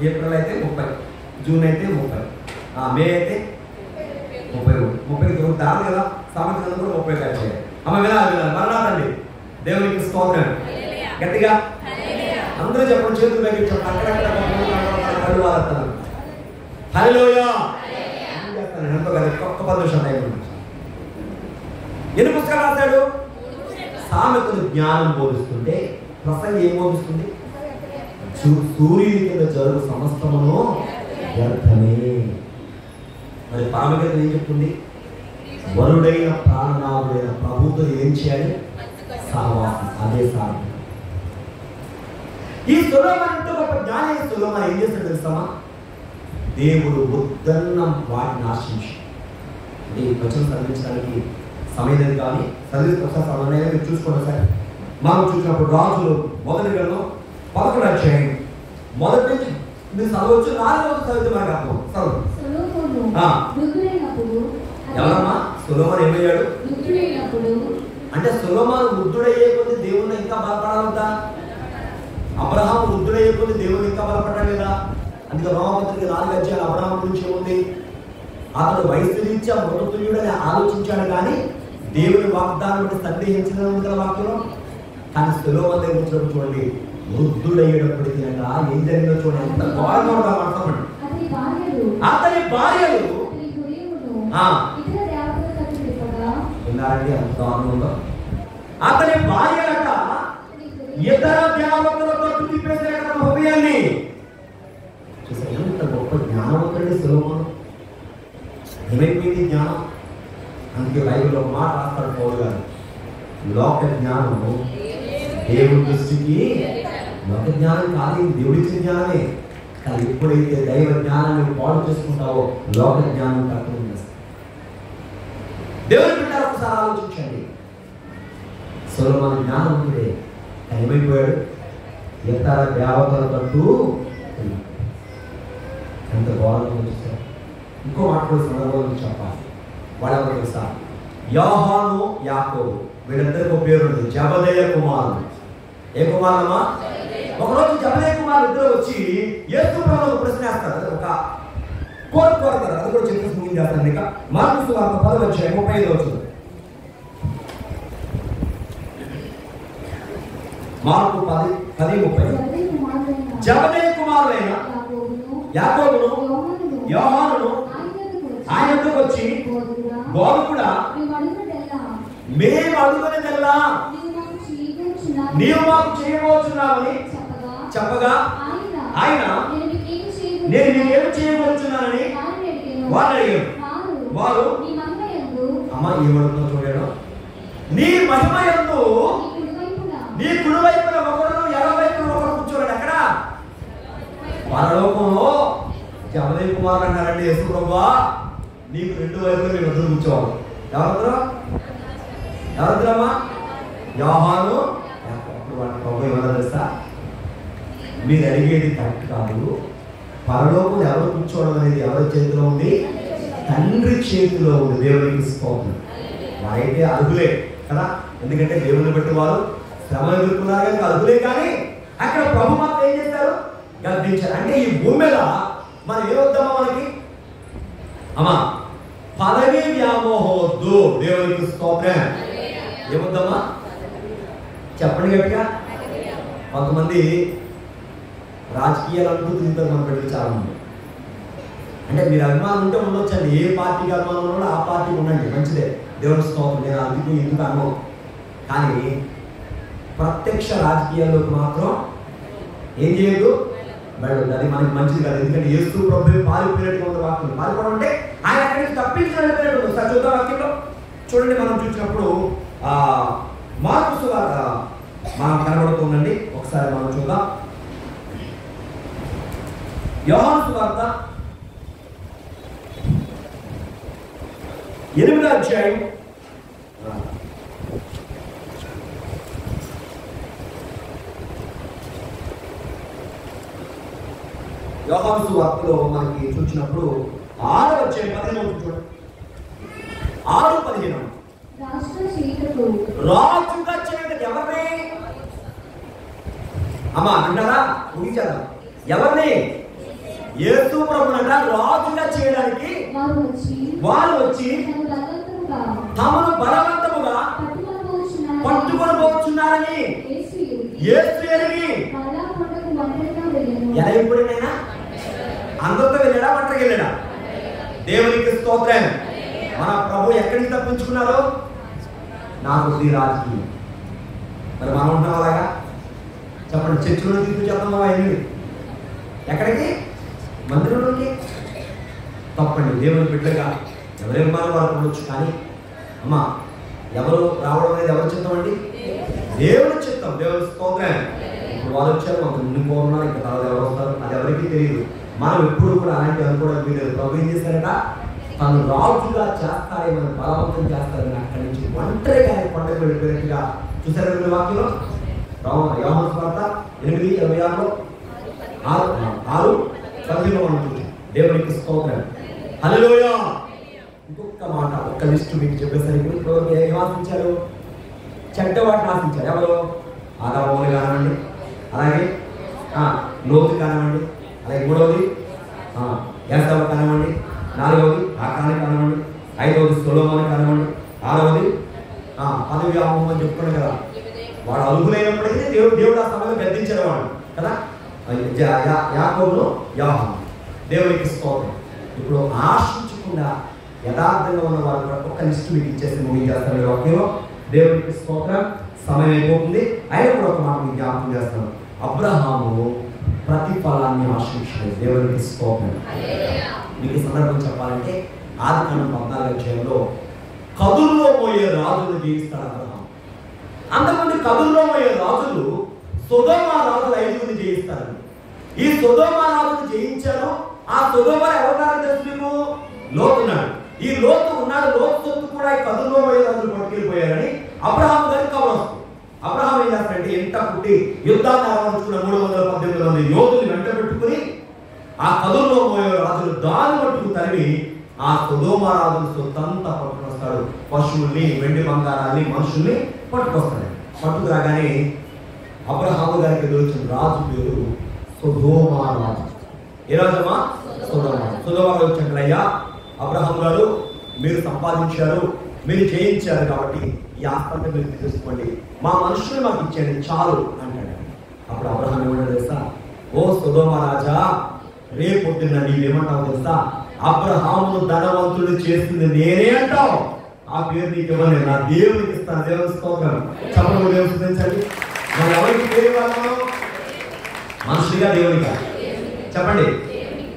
ఏప్రిల్ అయితే 30, జూన్ అయితే 30, మే అయితే 30. 30 దాని కదా. సామెతలు కూడా 30 అధ్యాయాలు. అమ్మ వినాలి. మరణాలండి. దేవునికి స్తోత్రం. గట్టిగా అందరూ చెప్పండి, చేతులు తగ్గించండి. అక్కడక్కడ కళ్ళు వారుతారు. హల్లెలూయా. ఎంతో కదా. ఒక్క 10 నిమిషాలు టైం ఉంది. ఎన్ని పుస్తకాలు రాశాడు? సామెతలు జ్ఞానం బోధిస్తుంటే, ప్రసంగి ఏం బోధిస్తుంది? సూర్యుడి కింద జరుగు సమస్తమును వ్యర్థమే. మరి పారమికత ఏం చెప్తుంది? వరుడైన ప్రాణనాథుడైన ప్రభుతో ఏం చేయాలి? సహవాసం. అదే సామెత. ఈ సొలొమోను ఎంతో గొప్ప జ్ఞాని. సొలొమోను ఏం చేస్తాడు తెలుసామా? దేవుడు వద్దన్న వాటిని ఆశించి, అంటే ఈ వచనం చదివించడానికి సమయం లేదు కానీ చదివిస్తే ఒకసారి సమయం మీరు చూసుకోండి. సార్ మనం చూసినప్పుడు రాజులు 1వ గ్రంథం 11వ అధ్యాయం మొదటి నుంచి మీరు చదవచ్చు. 4వ చదివితే మనకు అర్థం. ఎవరమ్మా? సొలొమోను ఏమయ్యాడు అంటే, సొలొమోను వృద్ధుడయ్యే కొద్ది దేవుణ్ణి ఇంకా బలపడాలంతా. అబ్రహాం వృద్ధుడయ్యే కొద్ది దేవుని ఇంకా బలపడలేదా? అందుకే రోమపత్రిక 4వ అధ్యాయం అబ్రహాం గురించి ఏముంది? అతడు వయసు రీత్యా మృతతుల్యుడని ఆలోచించాడు కానీ దేవుని వాగ్దానం సందేహించడం ఉంది కదా వాక్యంలో. కానీ సొలొమోను దగ్గర వచ్చినప్పుడు చూడండి, వృద్ధుడయ్యేటప్పటికి ఏం జరిగిందో చూడండి. ఎంత గౌరవంగా మాట్లాడండి. అతని భార్యలు విన్నారండి ఎంత దారుణంగా. అతని భార్యలట ఇతర దేవతలతో తిప్పిపేశారట హృదయాన్ని. చూసారు ఎంత గొప్ప జ్ఞానవంతుడి సొలొమోను. ఏమైపోయింది జ్ఞానం? అందుకే బైబిల్లో మాట రాస్తాడు పౌలు గారు, లోక జ్ఞానము దేవుడి దృష్టికి లోక జ్ఞానం కాదు, దేవుడిచ్చిన జ్ఞానమే. కానీ ఎప్పుడైతే దైవ జ్ఞానాన్ని పాడు చేసుకుంటావో లోక జ్ఞానం తక్కువ చేస్తావు. దేవుని బిడ్డ ఒకసారి ఆలోచించండి. సొలొమోను జ్ఞానవంతుడే, కానీ ఏమైపోయాడు? ఇతర దేవతల తట్టు ఎంత గౌరవం చూస్తారు. ఇంకో మాట కూడా సందర్భంలో చెప్పాలి. వాళ్ళెవరు తెలుసా? యోహాను, యాకోబు. వీళ్ళిద్దరికి పేరు ఉంది, జబదయ కుమారుడు. ఏ కుమారుడమ్మా? ఒకరోజు జబదయ కుమారుడు ఇద్దరు వచ్చి యేసు ప్రభువుకు ప్రశ్న వేస్తారు. ఒక కోరుతారు. అది కూడా చెప్పేసి ముగించేస్తాను. ఇక మార్కు సువార్త 10వ అధ్యాయం 35వ వచనం. మార్కు 10:30. జబదయ కుమారుడైన యాకోబును, యోహానును ఆయన ఎదురుకు వచ్చి, బోధకుడా, మేము అడుగునదెల్లా నీవు మాకు చేయబోతున్నావని చెప్పగా ఆయన నేను నీకేమి చేయబోతున్నానని వారు అడిగారు. వారు అమ్మ ఏమడుగుతున్నా చూడాడు, నీ మహిమ యందు నీ కుడివైపున ఒకరు ఎడవైపున ఒకరు కూర్చోండి. అక్కడ పరలోకంలో జబదయ కుమారుడు అన్నారండి యేసు ప్రభువా, నీకు 2 వైపులు మీరు ఎదురు కూర్చోవాలి. ఎవరమ్మా? యోహాను. వాటి ప్రభు ఏమన్నా తెలుసా? మీరు అడిగేది కరెక్ట్ కాదు. పరలోకం ఎవరు కూర్చోవడం అనేది ఎవరి చేతిలో ఉంది? తండ్రి చేతిలో ఉంది. దేవునికి స్తోత్రం. వారైతే అర్హులే కదా, ఎందుకంటే దేవుని బట్టి వారు శ్రమ ఎదుర్కొన్నారు కనుక అర్హులే. కానీ అక్కడ ప్రభు మాత్రం ఏం చేశారు? గర్భించారు. అంటే ఈ భూమి మీద మనం ఏమవుతామో మనకి అమ్మా పదవి వ్యామోహం వద్దు. దేవునికి స్తోత్రం. ఏమొద్దమ్మా చెప్పండి గట్టిగా. కొంతమంది రాజకీయాలు అంటూ తిరుగుతారు మన బిడ్డలు చాలా మంది. అంటే మీరు అభిమానం ఉంటే ఉండొచ్చండి, ఏ పార్టీకి అభిమానం ఉన్నా ఆ పార్టీకి ఉండండి, మంచిదే, దేవుని స్తోత్రం. నేను అందుకు ఎందుకు అన్నాను, కానీ ప్రత్యక్ష రాజకీయాల్లోకి మాత్రం ఏం చేయదు, వెళ్ళదు. అది మనకి మంచిది కాదు. ఎందుకంటే యేసు ప్రభువే పారిపోయినట్టుగా ఉంది వాక్యం. పారిపోవడం అంటే ఆయన అక్కడి నుంచి తప్పించడం. ఒకసారి చూద్దాం వాక్యంలో చూడండి. మనం చూసినప్పుడు మార్కు సువార్త మనం కనబడుతుందండి. ఒకసారి మనం చూద్దాం. యోహాను సువార్త 8వ అధ్యాయం 6వ మనకి చూసినప్పుడు 6వ అధ్యాయం 15 చూడండి. 6:15 రాజుగా చేయడం ఎవరిని అమ్మా అంటారా, ఊహించారా? ఎవరిని? యేసు ప్రభువునంట రాజుగా చేయడానికి వారు వచ్చి తమను బలవంతముగా పట్టుకొని పోతున్నారని యేసు ఎరిగి ఎలా ఎప్పుడైనా అందరితో వెళ్ళాడా, ఒంటరికి వెళ్ళాడా? దేవునికి స్తోత్రం. మన ప్రభు ఎక్కడి నుంచి తప్పించుకున్నారో నాకు రాజకీయం. మరి మనం ఉంటాం అలాగా? చెప్పండి. చర్చిలో తీసుకొచ్చేద్దాం అయింది. ఎక్కడికి? మందిరంలోకి. తప్పండి. దేవుని బిడ్డగా ఎవరేం మనం వాళ్ళకు ఉండొచ్చు, కానీ అమ్మా ఎవరు రావడం అనేది ఎవరు చిత్తం అండి? దేవుని చిత్తం. దేవుని స్తోత్రం. ఇప్పుడు వాళ్ళు వచ్చారు, మాకు నిండిపోతున్నారు, ఇంకా తర్వాత ఎవరు వస్తారు అది ఎవరికి తెలియదు. మనం ఎప్పుడు కూడా అలాంటి అనుకోవడానికి లేదు. ప్రభు ఏం చేశారట, తను రాజుగా చేస్తారని, మనం బలవంతం చేస్తారని అక్కడి నుంచి ఒంటరిగా పండుగ వెళ్ళిపోయినట్టుగా చూసారు వాక్యంలో. యోహాను సువార్త 8:26 6:15 దేవునికి స్తోత్రం. హల్లెలూయా. ఇంకొక మాట, ఒక్క లిస్టు మీకు చెప్పేసరికి ఇప్పుడు ఏం ఆశించారు? చెడ్డ వాటిని ఆశించారు. ఎవరు? ఆదాము కానివ్వండి, అలాగే లోతు కానివ్వండి, అలాగే 3వది యాకోబు కానివ్వండి, 4వది ఆకాని కానివ్వండి, 5వది సొలొమోను కానివ్వండి, 6వది పదవి వ్యామోహం అని చెప్తున్నాడు కదా. వాడు అలుగులైనప్పటికీ దేవుడు ఆ సమయంలో గద్దించారు వాడు కదా. యాకోబును యోహాను. దేవునికి స్తోత్రం. ఇప్పుడు ఆశించకుండా యథార్థంగా ఉన్న వారు ఒక్క లిస్టు మీకు ఇచ్చేసి ముగించేస్తాను ఈ వాక్యంలో. దేవునికి స్తోత్రం. సమయం అయిపోతుంది. అయినా కూడా ఒక మాట మీకు జ్ఞాపకం చేస్తాను. అబ్రహాము ప్రతిఫలాన్ని ఆశించలేదు. దేవునికి స్తోత్రం. మీకు సందర్భం చెప్పాలంటే ఆదికాండం 14వ అధ్యాయంలో కదుల్లో పోయే రాజులు జయిస్తాడు అబ్రహాము. అంతమంది కదుల్లో పోయే రాజులు సొదొమ రాజులు 5 జయిస్తారని. ఈ సొదొమ రాజును జయించారు. ఆ సొదొమ ఎవరున్నారో తెలుసు మీకు? లోతున్నాడు. ఈ లోతు ఉన్నాడు. లోతు సొత్తు కూడా ఈ కదుల్లో పోయే రాజులు పట్టుకెళ్ళిపోయారని అబ్రహాము గారికి కబురు వస్తుంది. అబ్రహాం ఏం చేస్తాడంటే ఎంత పుట్టి యుద్ధాన్ని ఆరంభించుకున్న 318 మంది యోధులు వెంట పెట్టుకుని ఆ కదుల్లో పోయే రాజులు దాని మట్టుకు తరిమి ఆ సొదొమ రాజులు సొత్తంతా పట్టుకొస్తాడు. పశువుల్ని, వెండి బంగారాన్ని, మనుషుల్ని పట్టుకొస్తాడు. పట్టుకురాగానే అబ్రహాము గారికి ఎదురొచ్చిన రాజు పేరు సొదొమ రాజు. ఏ రాజమ్మా? సొదొమ. సొదొమ రాజు వచ్చాడు. అయ్యా అబ్రహాము గారు, మీరు సంపాదించారు, మీరు చేయించారు, కాబట్టి ఈ ఆస్తంతా మీరు తీసుకోండి, మా మనుషులు మాకు ఇచ్చేయండి చాలు అంటాడు. అప్పుడు అబ్రహాం ఏమన్నా తెలుసా? ఓ సొదొమ రాజా, రేపొద్దున నీవేమంటావు తెలుసా? అబ్రహామును ధనవంతుడు చేస్తుంది నేనే అంటావు. ఆ పేరు నీకు ఇవ్వను, నా దేవునికి ఇస్తాను. దేవుని స్తోత్రం. చెప్పండి. దేవుని స్తుతించండి. మనం ఎవరికి పేరు ఇవ్వాలి? మనుషులుగా, దేవునిగా? చెప్పండి.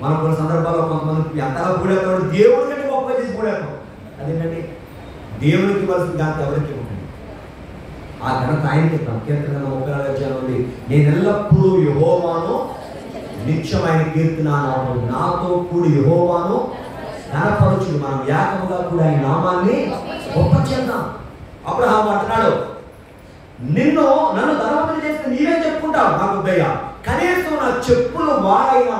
మనం కొన్ని సందర్భాల్లో కొంతమంది ఎంతగా కూడేస్తాడు, దేవుడి కంటే గొప్పగా చేసి కూడేస్తాం. అదేంటండి? దేవునికి ఇవ్వాల్సిన ఘనత ఎవరికి ఇవ్వండి, ఆ ఘనత ఆయనకి ఇస్తాం. కీర్తన 34వ అధ్యాయం ఉంది, నేను ఎల్లప్పుడూ యెహోవాను నిత్యమైన కీర్తన నాతో కూడి యెహోవాను ఘనపరచుడు. మనం ఏకముగా కూడా ఆయన నామాన్ని గొప్ప చేద్దాం. అబ్రహాము అంటున్నాడు, నన్ను ధనవంతుడు చేస్తే నీవే చెప్పుకుంటావు, నాకు దయ్యా, కనీసం నా చెప్పులు వాడైనా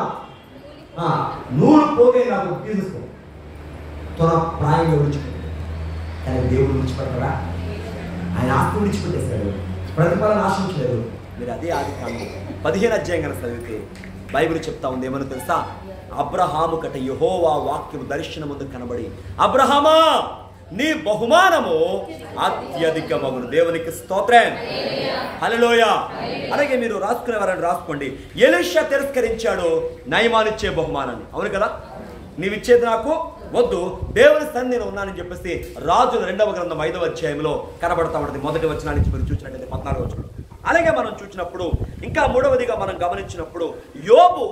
నూరు పోగే నాకు తీసుకో, త్వర ప్రాయంగా విడిచిపెట్టాడు. కానీ దేవుడు విడిచిపెట్టాడా? ఆయన ఆత్మ విడిచిపెట్టేశాడు, ప్రతిఫలం ఆశించలేదు. మీరు అదే ఆదికాండం 15వ అధ్యాయం కనుక చదివితే బైబిల్ చెప్తా ఉంది. ఏమన్నా తెలుసా? అబ్రహాము కట యెహోవా వాక్యము దర్శనం ముందు కనబడి, అబ్రహామా నీ బహుమానము అత్యధికమగును. దేవునికి స్తోత్రం. హల్లెలూయా. అలాగే మీరు రాసుకునేవారని రాసుకోండి. ఎలీషా తిరస్కరించాడు నయమానిచ్చే బహుమానాన్ని. అవును కదా, నీవిచ్చేది నాకు వద్దు, దేవుని సన్నిధిలో ఉన్నానని చెప్పేసి రాజుల 2వ గ్రంథం 5వ అధ్యాయంలో కనబడతా ఉంటుంది. మొదటి వచనం నుంచి మీరు చూసినట్లయితే 14వ వచనం. అలాగే మనం చూసినప్పుడు ఇంకా 3వదిగా మనం గమనించినప్పుడు యోబు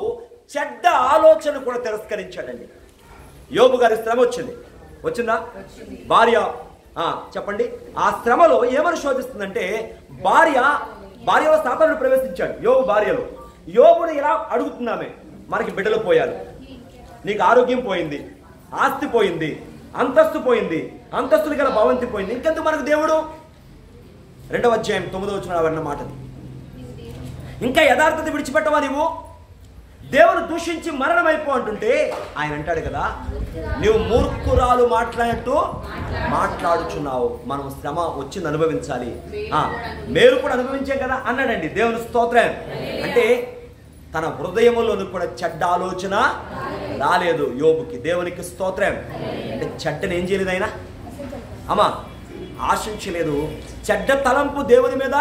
చెడ్డ ఆలోచన కూడా తిరస్కరించాడండి. యోబు గారి శ్రమ వచ్చిందా? చెప్పండి. ఆ శ్రమలో ఏమని శోధిస్తుందంటే భార్యలో సాతానుడు ప్రవేశించాడు. యోబు భార్యలో యోబుని ఇలా అడుగుతున్నామే, మనకి బిడ్డలు పోయారు, నీకు ఆరోగ్యం పోయింది, ఆస్తి పోయింది, అంతస్తు పోయింది, అంతస్తులు గల భవంతి పోయింది, ఇంకెందుకు మనకు దేవుడు? 2వ అధ్యాయం 9వ వచనం అన్న మాటది. ఇంకా యథార్థత విడిచిపెట్టవా నీవు? దేవుని దూషించి మరణమైపో అంటుంటే ఆయన అంటాడు కదా, నువ్వు మూర్ఖురాలు మాట్లాడుతూ మాట్లాడుచున్నావు, మనం శ్రమ వచ్చింది అనుభవించాలి, మేలు కూడా అనుభవించాం కదా అన్నాడండి. దేవుని స్తోత్రం. అంటే తన హృదయంలోనూ కూడా చెడ్డ ఆలోచన రాలేదు యోబుకి. దేవునికి స్తోత్రం. అంటే చెడ్డని ఏం చేయలేదు ఆయన, ఆశించలేదు, చెడ్డ తలంపు దేవుని మీద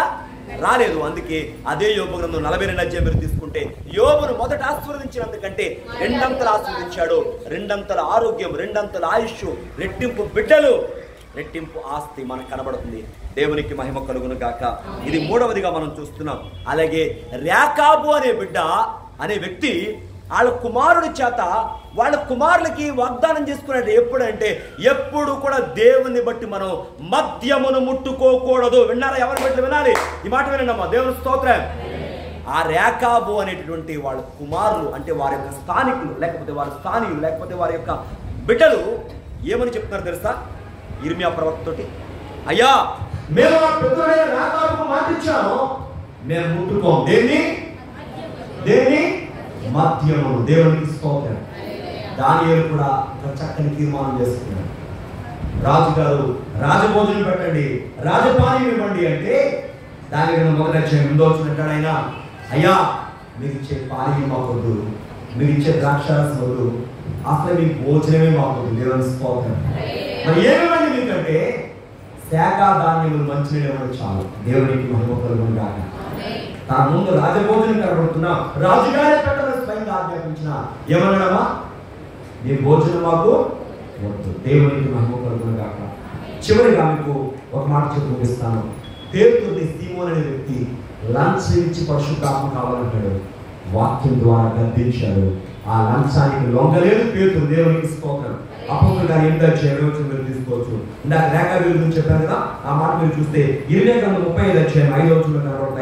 రాలేదు. అందుకే అదే యోబు గ్రంథం 42వ అధ్యాయం మీరు తీసుకుంటే యోబును మొదట ఆశీర్వదించినందుకంటే 2 ఆశీర్వదించాడు. 2 ఆరోగ్యం, 2 ఆయుష్, రెట్టింపు బిడ్డలు, రెట్టింపు ఆస్తి మనకు కనబడుతుంది. దేవునికి మహిమ కలుగును గాక. ఇది 3వదిగా మనం చూస్తున్నాం. అలాగే రేకాబు అనే వ్యక్తి వాళ్ళ కుమారుడి చేత వాళ్ళ కుమారులకి వాగ్దానం చేసుకున్నాడు. ఎప్పుడంటే ఎప్పుడు కూడా దేవుని బట్టి మనం మద్యమును ముట్టుకోకూడదు. విన్నారా? ఎవరి బట్టి వినాలి? ఈ మాట వినండమ్మా. దేవుని స్తోత్రం. ఆ రేకాబు అనేటటువంటి వాళ్ళ కుమారులు అంటే వారి యొక్క స్థానికులు, లేకపోతే వారి స్థానికులు, లేకపోతే వారి యొక్క బిడ్డలు ఏమని చెప్తున్నారు తెలుసా? ఇర్మియా ప్రవక్తతోటి, అయ్యా మేము ఆ పెద్దలైన రేకాబుకు మాటిచ్చాము, మేము ముట్టుకోం దేన్ని మద్యము. దేవునికి స్తోత్రం. దానియేలు కూడా ఒక చక్కని తీర్మానం చేసుకున్నాడు. రాజుగారు రాజభోజనం పెట్టండి, రాజపానీయం ఇవ్వండి అంటే దానియేలు 1వ అధ్యాయం 8వ వచనం అంటాడు ఆయన, అయ్యా మీరు ఇచ్చే పానీయం మాకొద్దు, మీరు ఇచ్చే ద్రాక్షారసం వద్దు, అసలు మీ భోజనమే మాకొద్దు. దేవుని స్తోత్రం. మరి ఏమివ్వండి మీకంటే శాఖా ధాన్యములు మంచినీళ్ళు ఇవ్వండి చాలు. దేవునికి మహిమ కలుగును గాక. తన ముందు రాజభోజనం కనబడుతున్నా రాజుగారే పెట్టమని స్వయంగా ఆజ్ఞాపించిన ఏమన్నాడమ్మా, నీ భోజనం మాకు వద్దు. దేవునికి మహిమ కలుగును గాక. చివరిగా మీకు ఒక మాట చెప్పి ముగిస్తాను. పేతురుని సీమోను అనే వ్యక్తి లంచ్ ఇచ్చి పరిశుద్ధాత్మ కావాలంటాడు. వాక్యం ద్వారా గద్దించాడు. ఆ లంచానికి లొంగలేదు పేతురు. దేవునికి స్తోత్రం. అపోస్తుల కార్యం 8వ అధ్యాయం మీరు తీసుకోవచ్చు. ఇందాక రేకాబు గురించి చెప్పాను కదా, ఆ మాట మీరు చూస్తే ఇర్మియా గ్రంథం 35వ అధ్యాయం 5వ వచనం కనబడుతుంది.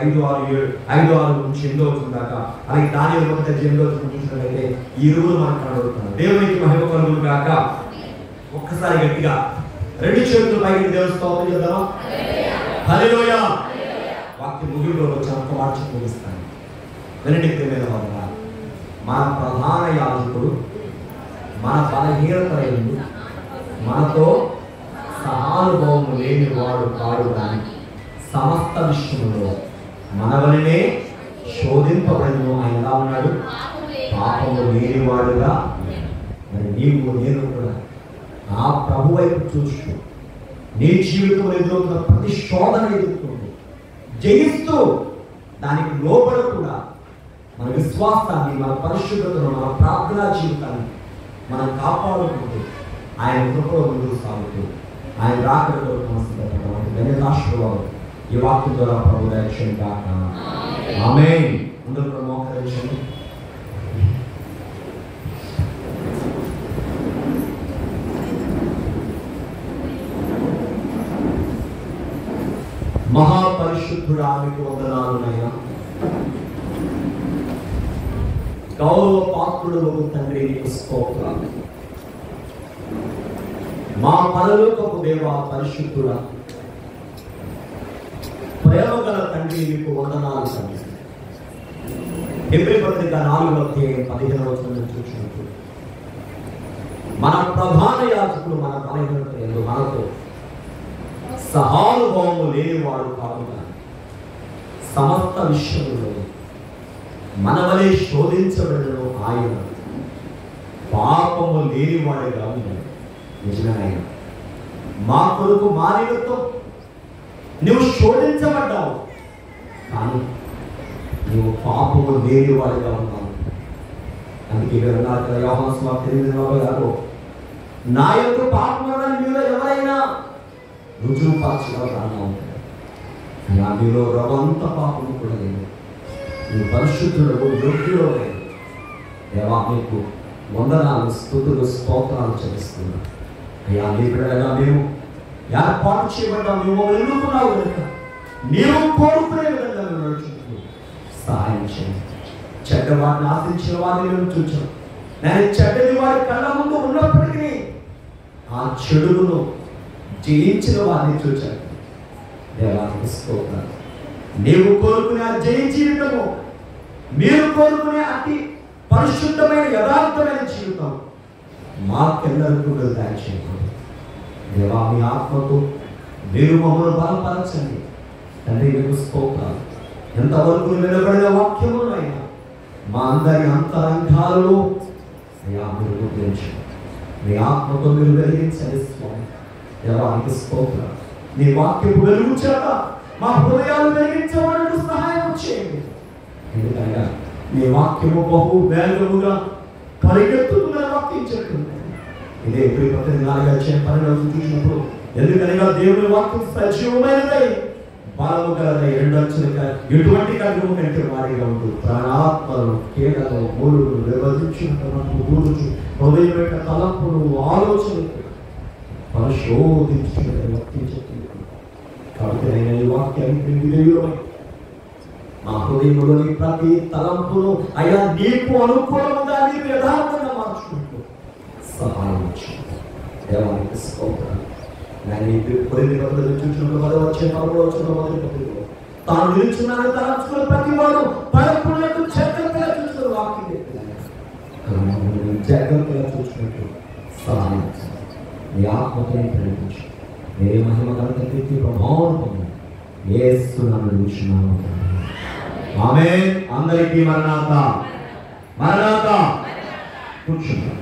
5:6 నుంచి 8వ వచనం దాకా. అలాగే దానియేలు 1వ అధ్యాయం 8వ వచనం చూసినట్లయితే ఈ ఇరువురు మనకు కనబడుతున్నారు. దేవునికి మహిమ కలుగును గాక. ఒక్కసారి గట్టిగా 2 చేతులు పైకి దేవుని స్తోత్రం చేద్దామా? హల్లెలూయా. వాక్యం ముగింపులో వచ్చి ఒక మాట చెప్పి ముగిస్తాను. వినండి ప్రియమైన వారులారా, మన ప్రధాన యాజకుడు మన బలహీనతలందు మనతో సహానుభవము లేని వాడు కాడు కానీ సమస్త విషయంలో మన వలనే శోధింపబడిను. ఆయన ఎలా ఉన్నాడు? పాపము లేనివాడుగా. మరి నీవు నేను కూడా ఆ ప్రభు వైపు చూస్తూ నీ జీవితంలో ఎదురవుతున్న ప్రతి శోధన ఎదుర్కొంటూ జయిస్తూ దానికి లోబడకుండా మన విశ్వాసాన్ని, మన పరిశుద్ధతను, మన ప్రార్థనా జీవితాన్ని మనం కాపాడుకుంటూ ఆయన కృపలో ముందుకు సాగుతూ ఆయన రాకడతో ధన్యతాశ్రవాలు ఈ వాక్యం ద్వారా ప్రభు దయచేయండి కాక. ఆమేన్. అందరూ మోకరించండి. మహాపరిశుద్ధుడా మీకు వందనాలునయ్యా. గౌరవ పాత్రుడు తండ్రి నీకు స్తోత్రాలు. మా పరలోకపు దేవా పరిశుద్ధుడా, ప్రేమ గల తండ్రి నీకు వందనాలు తండ్రి. హెబ్రీ పత్రిక 4వ అధ్యాయం 15వ వచనం చూసినప్పుడు మన ప్రధాన యాజకుడు మన బలహీనత యందు మనతో సహానుభవము లేనివాడు కాదు కానీ సమస్త విషయంలో మన వలె శోధించబడను ఆయన పాపము లేనివాడుగా ఉన్నాడు. నిజమైన మా కొరకు మా నిమిత్తం నువ్వు శోధించబడ్డావు, కానీ నువ్వు పాపము లేని వాడిగా ఉన్నావు. అందుకే యోహాను సువార్త 8:46 నా యొక్క పాపములను మీలో ఎవరైనా రుజువుపరచగలరా అన్నా మీలో రవంత పాపము కూడా లేదు, నువ్వు పరిశుద్ధుడు యోగ్యుడు లేదు. దేవా మీకు వందనాలు, స్తుతులు, స్తోత్రాలు చెల్లిస్తున్నా. అయ్యా నీ బిడ్డగా మేము ఏర్పాటు చేయబడ్డా నువ్వు ఎన్నుకున్నావు కనుక నీవు కోరుకునే విధంగా మేము నడుచుకుంటూ సహాయం చేయండి. చెడ్డ వారిని ఆశించిన వారిని మేము చూచాం. నేను చెడ్డది వారి కళ్ళ ముందు ఉన్నప్పటికీ ఆ చెడును జయించిన వారిని చూచాను. దేవానికి స్తోత్రాలు. నీవు కోరుకునే ఆ జయ జీవితము, మీరు కోరుకునే అతి పరిశుద్ధమైన యథార్థమైన జీవితం మాకెల్లరికూ దయచేయండి. దేవా మీ ఆత్మకు మీరు మమ్మల్ని బలపరచండి. తండ్రి మీకు స్తోత్రాలు. ఎంతవరకు నిలబడిన వాక్యములైనా మా అందరి అంతరంగాలలో అయ్యా మీరు ముద్రించండి. మీ ఆత్మతో మీరు వెలిగించండి స్వామి. దేవానికి స్తోత్రాలు. నీ వాక్యపు వెలుగు చేత మా హృదయాలు వెలిగించడానికి సహాయం చేయండి. ఎందుకనగా నీ వాక్యము బహు వేగముగా పరిగెత్తుతున్న వాక్యం చెప్తుంది. ఇదే 14 చూసినప్పుడు ఎందుకనగా దేవుని వాక్యం సజీవమైనదై బలము గలదై రెండంచులుగా ఎటువంటి ఖడ్గము కంటే వారిగా ఉంటూ ప్రాణాత్మలను కీడలు మూలుగులు విభజించుకుంటున్నట్టు కూర్చు హృదయం యొక్క తలంపులు ఆలోచనలు పరిశోధించుకునే వాక్యం చెప్తుంది. కాబట్టి నేను ఈ వాక్యాన్ని విధేయులమై మా హృదయంలోని ప్రతి తలంపును అయ్యా నీకు అనుకూలముగా నీకు యథార్థంగా మార్చుకుంటూ సహాయం చేయండి. దేవానికి స్తోత్రాలు. తాను నిలుచున్నాను తలంచుకున్న ప్రతి వాడు పరపులకు జాగ్రత్తగా చూసుకుని వాక్యం జాగ్రత్తగా చూసుకుంటూ సహాయం నీ ఆత్మతో ప్రేమించు. ఏ మహిమ కనుక కీర్తి ప్రభావం పొంది యేసునామమున నిలుచున్నాము. ఆమేన్. అందరికీ మరణాత మరణాత. కూర్చున్నాం.